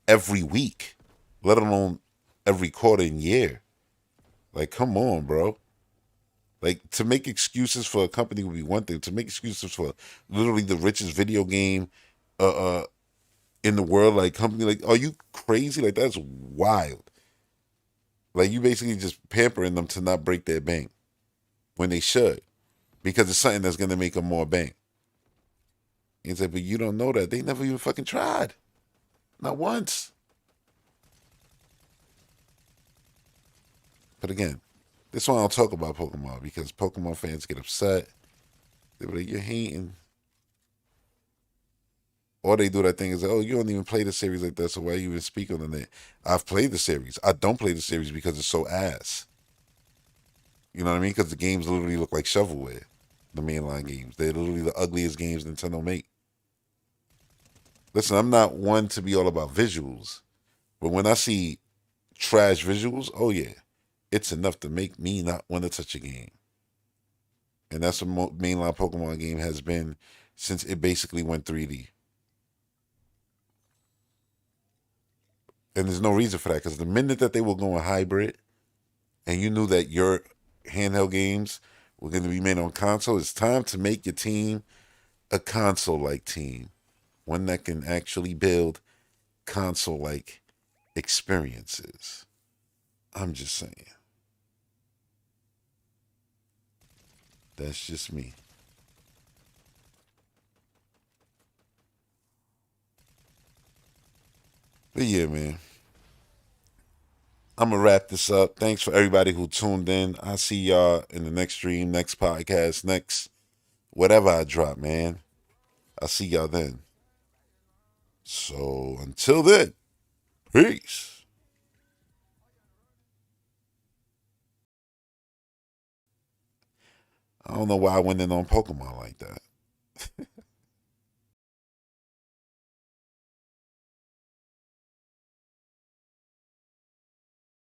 every week, let alone every quarter and year. Like, come on, bro. Like, to make excuses for a company would be one thing. To make excuses for literally the richest video game in the world, like company, like, are you crazy? Like, that's wild. Like, you basically just pampering them to not break their bank when they should, because it's something that's gonna make them more bank. It's like, but you don't know that. They never even fucking tried. Not once. But again, this one I don't talk about Pokemon because Pokemon fans get upset. They be like, you're hating. Or they do that thing is like, oh, you don't even play the series like that, so why you even speak on it? I've played the series. I don't play the series because it's so ass. You know what I mean? Because the games literally look like shovelware. The mainline games. They're literally the ugliest games Nintendo make. Listen, I'm not one to be all about visuals. But when I see trash visuals, oh yeah, it's enough to make me not want to touch a game. And that's what mainline Pokemon game has been since it basically went 3D. And there's no reason for that, because the minute that they were going hybrid and you knew that your handheld games were going to be made on console, it's time to make your team a console-like team. One that can actually build console-like experiences. I'm just saying. That's just me. But yeah, man. I'm going to wrap this up. Thanks for everybody who tuned in. I'll see y'all in the next stream, next podcast, next whatever I drop, man. I'll see y'all then. So until then, peace. I don't know why I went in on Pokemon like that.